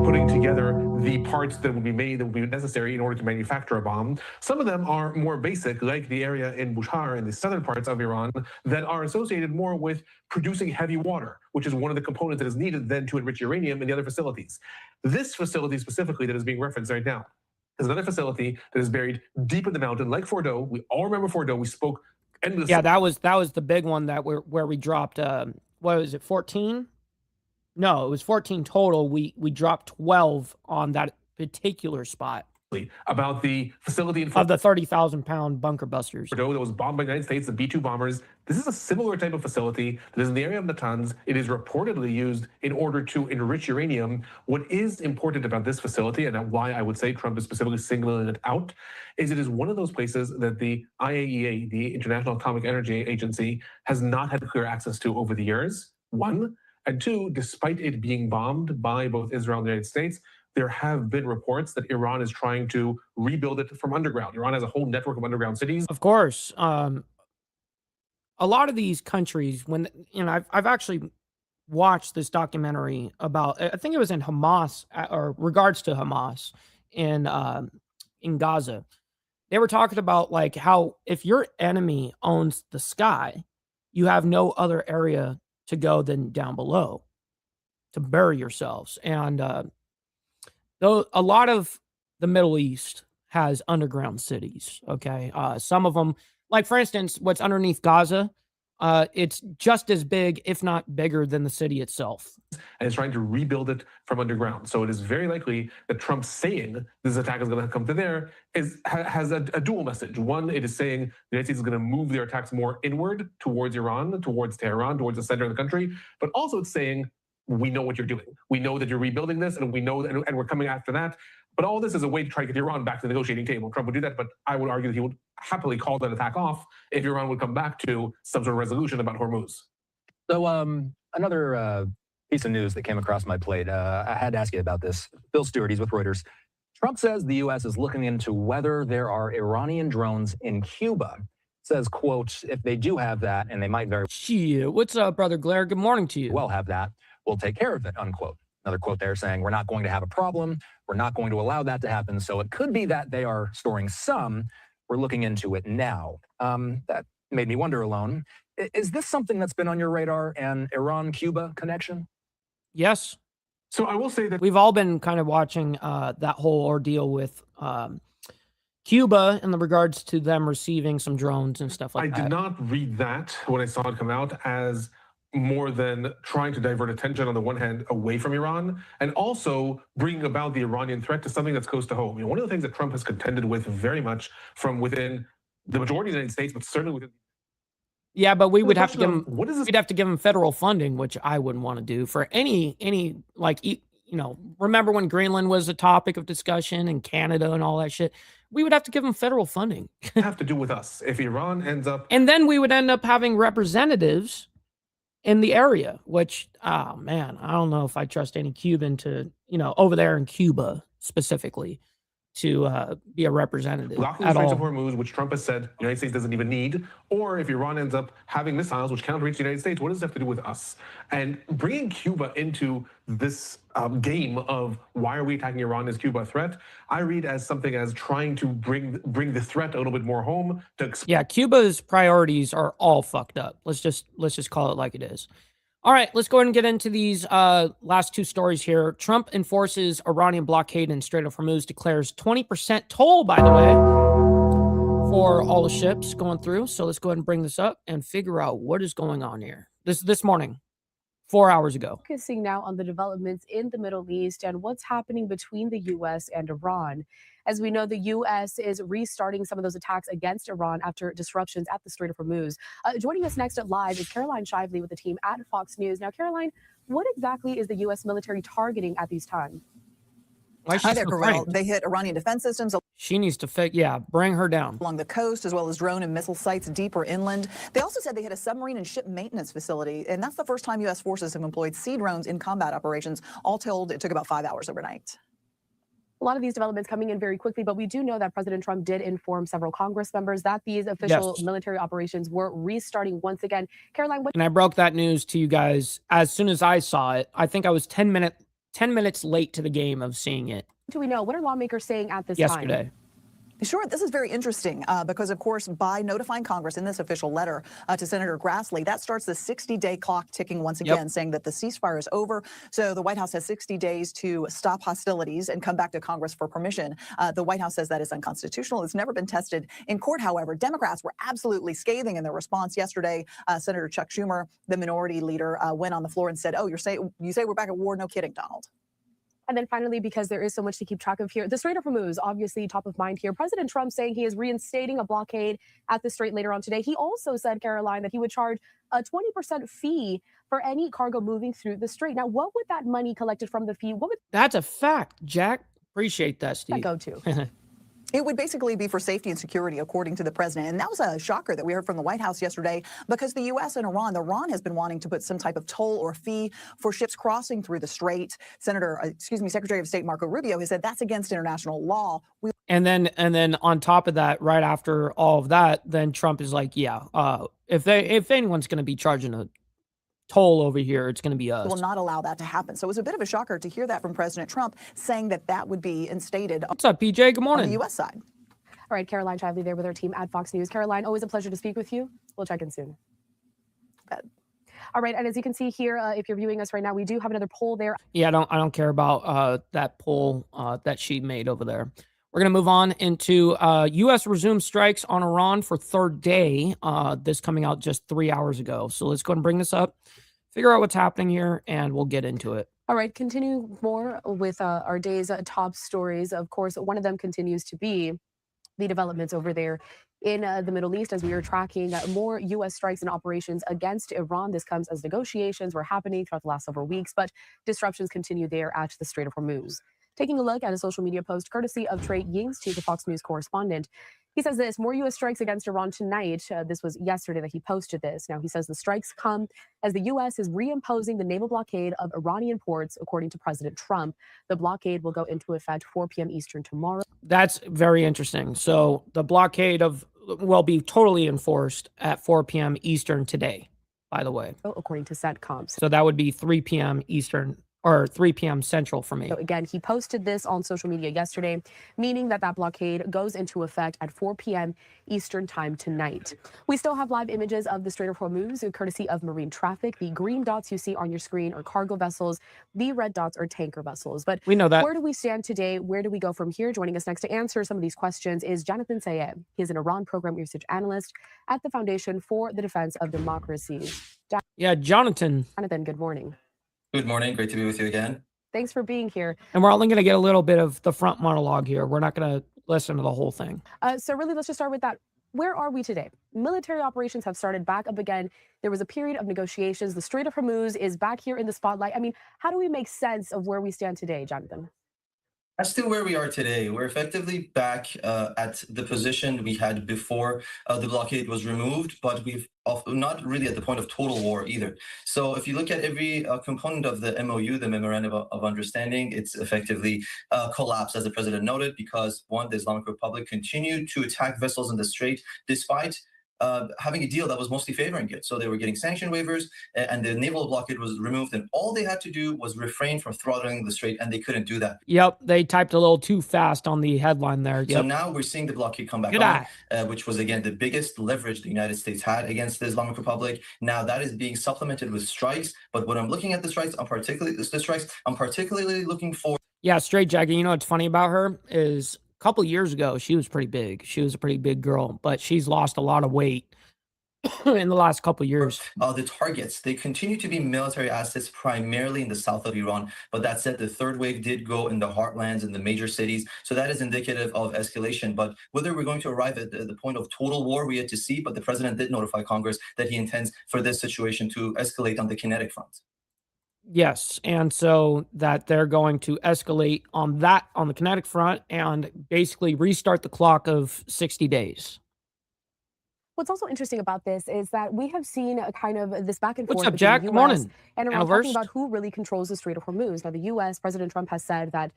Putting together the parts that would be made, that would be necessary in order to manufacture a bomb. Some of them are more basic, like the area in Bushehr in the southern parts of Iran that are associated more with producing heavy water, which is one of the components that is needed then to enrich uranium in the other facilities. This facility specifically that is being referenced right now is another facility that is buried deep in the mountain, like Fordo. We all remember Fordo. We spoke endlessly. Yeah, that was the big one that where we dropped, what was it, 14? No, it was 14 total. We dropped 12 on that particular spot. About the facility in of the 30,000-pound bunker busters. Fordo that was bombed by the United States, the B-2 bombers. This is a similar type of facility that is in the area of Natanz. It is reportedly used in order to enrich uranium. What is important about this facility, and why I would say Trump is specifically singling it out, is it is one of those places that the IAEA, the International Atomic Energy Agency, has not had clear access to over the years, one. And two, despite it being bombed by both Israel and the United States, there have been reports that Iran is trying to rebuild it from underground. Iran has a whole network of underground cities. Of course. A lot of these countries, when, you know, I've actually watched this documentary about, I think it was in Hamas, or regards to Hamas in Gaza. They were talking about like how if your enemy owns the sky, you have no other area to go than down below to bury yourselves. And though a lot of the Middle East has underground cities, okay? Some of them, like for instance, what's underneath Gaza, it's just as big, if not bigger, than the city itself. And is trying to rebuild it from underground. So it is very likely that Trump saying this attack is going to come to there has a dual message. One, it is saying the United States is going to move their attacks more inward towards Iran, towards Tehran, towards the center of the country. But also it's saying, we know what you're doing. We know that you're rebuilding this, and we know that, and we're coming after that. But all this is a way to try to get Iran back to the negotiating table. Trump would do that, but I would argue that he would happily call that attack off if Iran would come back to some sort of resolution about Hormuz. So another piece of news that came across my plate, I had to ask you about this. Bill Stewart, he's with Reuters. Trump says the U.S. is looking into whether there are Iranian drones in Cuba. Says, quote, if they do have that, and they might very... Shit, what's up, Brother Blair? Good morning to you. Well have that. We'll take care of it, unquote. Another quote there saying, we're not going to have a problem. We're not going to allow that to happen. So it could be that they are storing some. We're looking into it now. That made me wonder, Alone. Is this something that's been on your radar, an Iran-Cuba connection? Yes. So I will say that we've all been kind of watching that whole ordeal with Cuba in the regards to them receiving some drones and stuff like that. I did not read that when I saw it come out as more than trying to divert attention on the one hand away from Iran and also bringing about the Iranian threat to something that's close to home. You know, one of the things that Trump has contended with very much from within the majority of the United States, but certainly within Yeah, but we The would have to question give of them. what is this? We'd have to give them federal funding, which I wouldn't want to do for any like remember when Greenland was a topic of discussion and Canada and all that shit? We would have to give them federal funding. Have to do with us if Iran ends up. And then we would end up having representatives in the area, which, oh man, I don't know if I trust any Cuban to, over there in Cuba specifically, to be a representative Blocking the at Straits of all. Hormuz, which Trump has said the United States doesn't even need, or if Iran ends up having missiles which cannot reach the United States, what does it have to do with us? And bringing Cuba into this game of why are we attacking Iran? Is Cuba a threat? I read as something as trying to bring the threat a little bit more home. Yeah, Cuba's priorities are all fucked up. Let's just call it like it is. All right, let's go ahead and get into these last two stories here. Trump enforces Iranian blockade in Strait of Hormuz, declares 20% toll, by the way, for all the ships going through. So let's go ahead and bring this up and figure out what is going on here. This morning, 4 hours ago. Focusing now on the developments in the Middle East and what's happening between the U.S. and Iran. As we know, the U.S. is restarting some of those attacks against Iran after disruptions at the Strait of Hormuz. Joining us next at Live is Caroline Shively with the team at Fox News. Now, Caroline, what exactly is the U.S. military targeting at these times? Hi there, Corral. They hit Iranian defense systems. She needs to bring her down. Along the coast, as well as drone and missile sites deeper inland. They also said they hit a submarine and ship maintenance facility, and that's the first time U.S. forces have employed sea drones in combat operations. All told, it took about 5 hours overnight. A lot of these developments coming in very quickly, but we do know that President Trump did inform several Congress members that these official military operations were restarting once again. Caroline, what? And I broke that news to you guys as soon as I saw it. I think I was 10 minutes late to the game of seeing it. Do we know? What are lawmakers saying at this yesterday? time? Sure, this is very interesting because, of course, by notifying Congress in this official letter to Senator Grassley, that starts the 60-day clock ticking once again, saying that the ceasefire is over. So the White House has 60 days to stop hostilities and come back to Congress for permission. The White House says that is unconstitutional. It's never been tested in court, however. Democrats were absolutely scathing in their response yesterday. Senator Chuck Schumer, the minority leader, went on the floor and said, "Oh, you say we're back at war? No kidding, Donald." And then finally, because there is so much to keep track of here, the Strait of Hormuz, obviously top of mind here. President Trump saying he is reinstating a blockade at the strait later on today. He also said, Caroline, that he would charge a 20% fee for any cargo moving through the strait. Now, what would that money collected from the fee? What would That's a fact, Jack. Appreciate that, Steve. that go to? It would basically be for safety and security, according to the president. And that was a shocker that we heard from the White House yesterday because the U.S. and Iran has been wanting to put some type of toll or fee for ships crossing through the strait. Secretary of State Marco Rubio has said that's against international law. And then on top of that, right after all of that, then Trump is like, if anyone's going to be charging a toll over here, it's going to be us. Will not allow that to happen. So it was a bit of a shocker to hear that from President Trump saying that would be instated. What's up, PJ? Good morning. On the U.S. side. All right, Caroline Shively there with our team at Fox News. Caroline, always a pleasure to speak with you. We'll check in soon. All right, and as you can see here, if you're viewing us right now, we do have another poll there. Yeah, I don't care about that poll that she made over there. We're going to move on into U.S. resumes strikes on Iran for third day. This coming out just 3 hours ago. So let's go ahead and bring this up, figure out what's happening here, and we'll get into it. All right, continue more with our day's top stories. Of course, one of them continues to be the developments over there in the Middle East as we are tracking more U.S. strikes and operations against Iran. This comes as negotiations were happening throughout the last several weeks, but disruptions continue there at the Strait of Hormuz. Taking a look at a social media post courtesy of Trey Yingst, the Fox News correspondent. He says this, more U.S. strikes against Iran tonight. This was yesterday that he posted this. Now, he says the strikes come as the U.S. is reimposing the naval blockade of Iranian ports, according to President Trump. The blockade will go into effect 4 p.m. Eastern tomorrow. That's very interesting. So the blockade will be totally enforced at 4 p.m. Eastern today, by the way. According to CENTCOM. So that would be 3 p.m. Eastern or 3 p.m. Central for me. So again, he posted this on social media yesterday, meaning that blockade goes into effect at 4 p.m. Eastern time tonight. We still have live images of the Strait of Hormuz, courtesy of marine traffic. The green dots you see on your screen are cargo vessels. The red dots are tanker vessels. But we know that. Where do we stand today? Where do we go from here? Joining us next to answer some of these questions is Jonathan Sayed. He is an Iran program research analyst at the Foundation for the Defense of Democracy. Jonathan. Jonathan, good morning. Good morning. Great to be with you again. Thanks for being here. And we're only going to get a little bit of the front monologue here. We're not going to listen to the whole thing. So really, let's just start with that where are we today? Military operations have started back up again. There was a period of negotiations. The Strait of Hormuz is back here in the spotlight. I mean, how do we make sense of where we stand today, Jonathan? As to where we are today, we're effectively back at the position we had before the blockade was removed, but we've not really at the point of total war either. So if you look at every component of the MOU, the Memorandum of Understanding, it's effectively collapsed, as the president noted, because one, the Islamic Republic continued to attack vessels in the Strait despite having a deal that was mostly favoring it. So they were getting sanction waivers and the naval blockade was removed. And all they had to do was refrain from throttling the Strait, and they couldn't do that. Yep, they typed a little too fast on the headline there. Yep. So now we're seeing the blockade come back on, which was, again, the biggest leverage the United States had against the Islamic Republic. Now that is being supplemented with strikes. But when I'm looking at the strikes, I'm particularly looking for... Yeah, Straight Jacket, you know what's funny about her is... A couple years ago, she was pretty big. She was a pretty big girl, but she's lost a lot of weight in the last couple years. The targets, they continue to be military assets primarily in the south of Iran. But that said, the third wave did go in the heartlands in the major cities. So that is indicative of escalation. But whether we're going to arrive at the point of total war, we yet to see. But the president did notify Congress that he intends for this situation to escalate on the kinetic front. Yes, and so that they're going to escalate on the kinetic front and basically restart the clock of 60 days. What's also interesting about this is that we have seen a kind of this back and forth. What's up, Jack? Good morning. And around talking about who really controls the Strait of Hormuz. Now, the U.S. President Trump has said that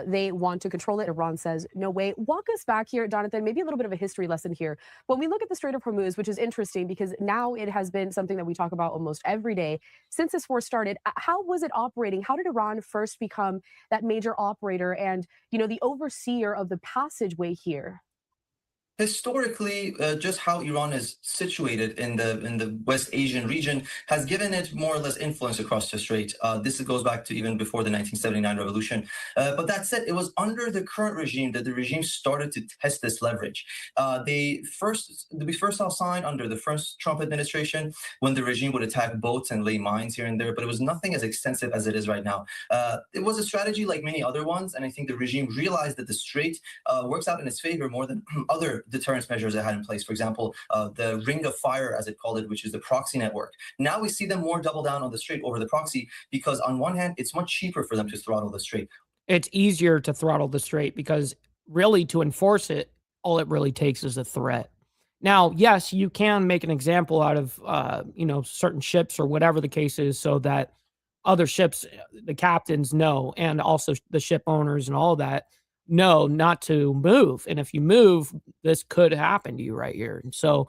they want to control it. Iran says no way. Walk us back here, Jonathan. Maybe a little bit of a history lesson here. When we look at the Strait of Hormuz, which is interesting because now it has been something that we talk about almost every day since this war started. How was it operating? How did Iran first become that major operator and, you know, the overseer of the passageway here? Historically, just how Iran is situated in the West Asian region has given it more or less influence across the Strait. This goes back to even before the 1979 revolution. But that said, it was under the current regime that the regime started to test this leverage. We first saw a sign under the first Trump administration when the regime would attack boats and lay mines here and there, but it was nothing as extensive as it is right now. It was a strategy like many other ones, and I think the regime realized that the Strait works out in its favor more than other deterrence measures it had in place. For example, the Ring of Fire, as it called it, which is the proxy network. Now we see them more double down on the Strait over the proxy because on one hand, it's much cheaper for them to throttle the Strait. It's easier to throttle the Strait because really to enforce it, all it really takes is a threat. Now, yes, you can make an example out of, certain ships or whatever the case is so that other ships, the captains know, and also the ship owners and all that, no, not to move. And if you move, this could happen to you right here. And so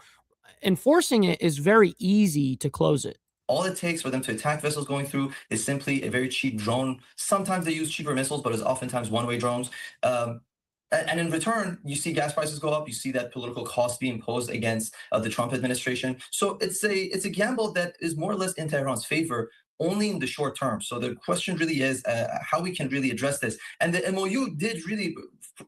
enforcing it is very easy to close it. All it takes for them to attack vessels going through is simply a very cheap drone. Sometimes they use cheaper missiles, but it's oftentimes one-way drones. And in return, you see gas prices go up. You see that political cost be imposed against the Trump administration. So it's a gamble that is more or less in Tehran's favor, only in the short term. So the question really is how we can really address this. And the MOU did really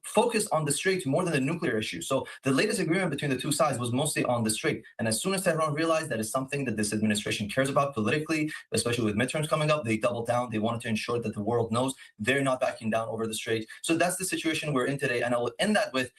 focus on the Strait more than the nuclear issue. So the latest agreement between the two sides was mostly on the Strait. And as soon as Tehran realized that is something that this administration cares about politically, especially with midterms coming up, they doubled down. They wanted to ensure that the world knows they're not backing down over the Strait. So that's the situation we're in today. And I will end that with,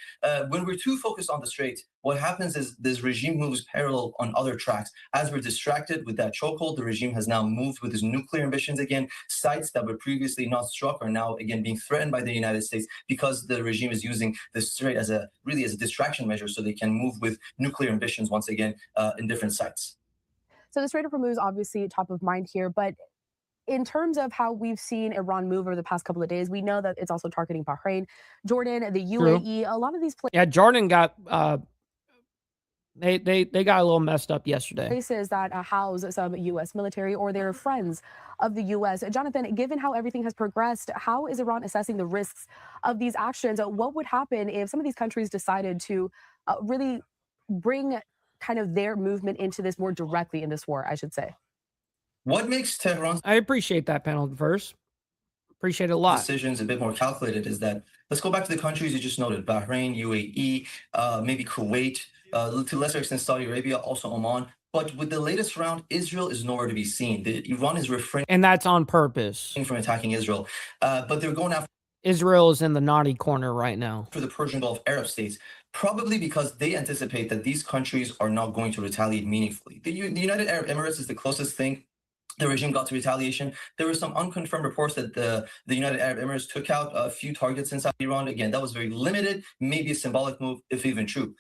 when we're too focused on the Strait, what happens is this regime moves parallel on other tracks. As we're distracted with that chokehold, the regime has now moved with his nuclear ambitions again. Sites that were previously not struck are now again being threatened by the United States because the regime is using the Strait as a distraction measure so they can move with nuclear ambitions once again in different sites. So the Strait of Hormuz obviously top of mind here, but in terms of how we've seen Iran move over the past couple of days, we know that it's also targeting Bahrain, Jordan, the UAE, a lot of these places. Yeah, Jordan got they got a little messed up yesterday. Places that house some U.S. military or they're friends of the U.S. Jonathan, given how everything has progressed, how is Iran assessing the risks of these actions? What would happen if some of these countries decided to really bring kind of their movement into this more directly in this war, I should say? What makes Tehran's I appreciate that panel first. Appreciate it a lot. Decisions a bit more calculated is that let's go back to the countries you just noted: Bahrain, UAE, maybe Kuwait, to lesser extent Saudi Arabia, also Oman. But with the latest round, Israel is nowhere to be seen. Iran is refraining, and that's on purpose, from attacking Israel. But they're going after Israel is in the naughty corner right now for the Persian Gulf Arab states. Probably because they anticipate that these countries are not going to retaliate meaningfully. The United Arab Emirates is the closest thing the regime got to retaliation. There were some unconfirmed reports that the United Arab Emirates took out a few targets inside Iran. Again, that was very limited, maybe a symbolic move, if even true.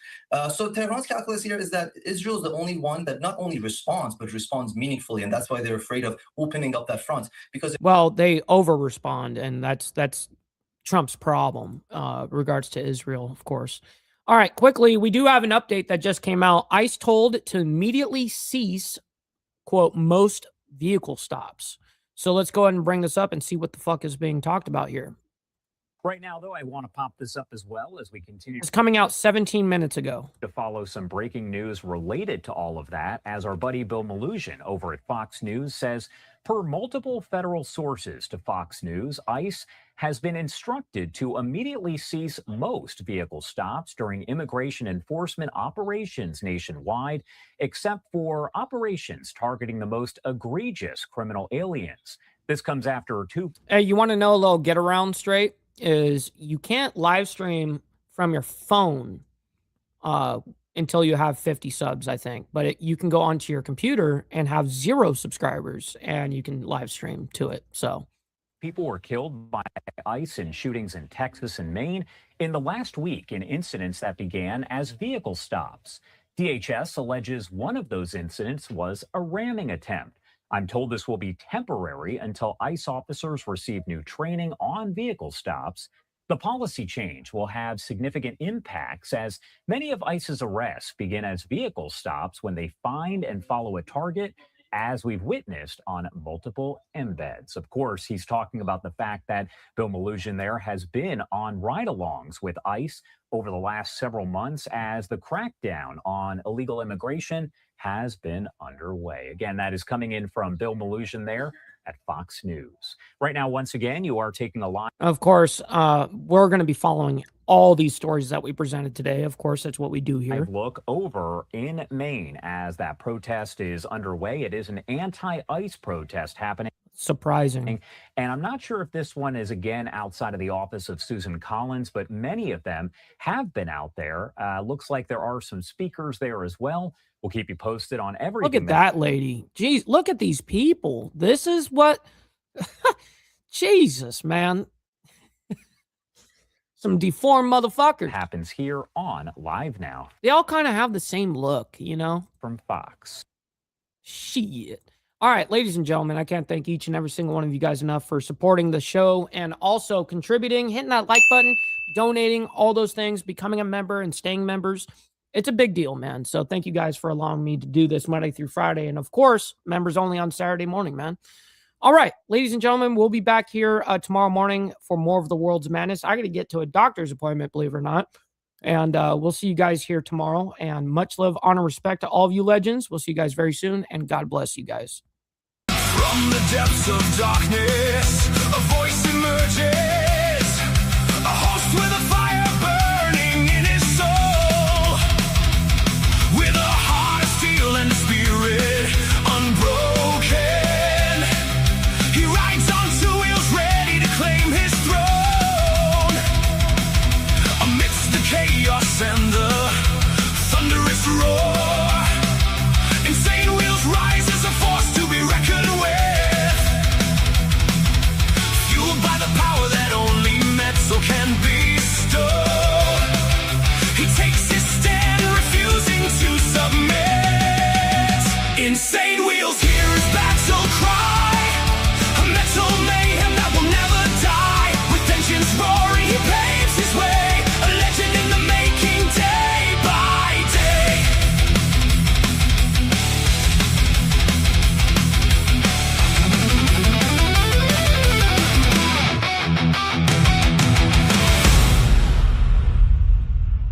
So Tehran's calculus here is that Israel is the only one that not only responds, but responds meaningfully. And that's why they're afraid of opening up that front. Because Well, they over-respond, and that's Trump's problem, regards to Israel, of course. All right, quickly, we do have an update that just came out. ICE told to immediately cease, quote, most vehicle stops. So let's go ahead and bring this up and see what the fuck is being talked about here. Right now, though, I want to pop this up as well as we continue. It's coming out 17 minutes ago. To follow some breaking news related to all of that, as our buddy Bill Maloogian over at Fox News says, per multiple federal sources to Fox News, ICE has been instructed to immediately cease most vehicle stops during immigration enforcement operations nationwide, except for operations targeting the most egregious criminal aliens. This comes after two. Hey, you want to know a little get around straight? Is you can't live stream from your phone until you have 50 subs, I think. But you can go onto your computer and have 0 subscribers, and you can live stream to it. So people were killed by ICE in shootings in Texas and Maine in the last week in incidents that began as vehicle stops. DHS alleges one of those incidents was a ramming attempt. I'm told this will be temporary until ICE officers receive new training on vehicle stops. The policy change will have significant impacts as many of ICE's arrests begin as vehicle stops when they find and follow a target, as we've witnessed on multiple embeds. Of course, he's talking about the fact that Bill Maloogian there has been on ride-alongs with ICE over the last several months as the crackdown on illegal immigration has been underway. Again, that is coming in from Bill Maloogian there at Fox News. Right now, once again, you are taking a live. of course, we're going to be following all these stories that we presented today. Of course, that's what we do here. Look over in Maine as that protest is underway. It is an anti-ICE protest happening. Surprising. And I'm not sure if this one is, again, outside of the office of Susan Collins, but many of them have been out there. Looks like there are some speakers there as well. We'll keep you posted on everything. Look at that lady. Jeez, look at these people. This is what... Jesus, man. Some deformed motherfuckers. Happens here on Live Now. They all kind of have the same look, you know? From Fox. Shit. All right, ladies and gentlemen, I can't thank each and every single one of you guys enough for supporting the show and also contributing, hitting that like button, donating, all those things, becoming a member and staying members. It's a big deal, man. So thank you guys for allowing me to do this Monday through Friday. And of course, members only on Saturday morning, man. All right, ladies and gentlemen, we'll be back here tomorrow morning for more of the World's Madness. I got to get to a doctor's appointment, believe it or not. And we'll see you guys here tomorrow. And much love, honor, respect to all of you legends. We'll see you guys very soon. And God bless you guys. From the depths of darkness, a voice emerges, a host with a fire.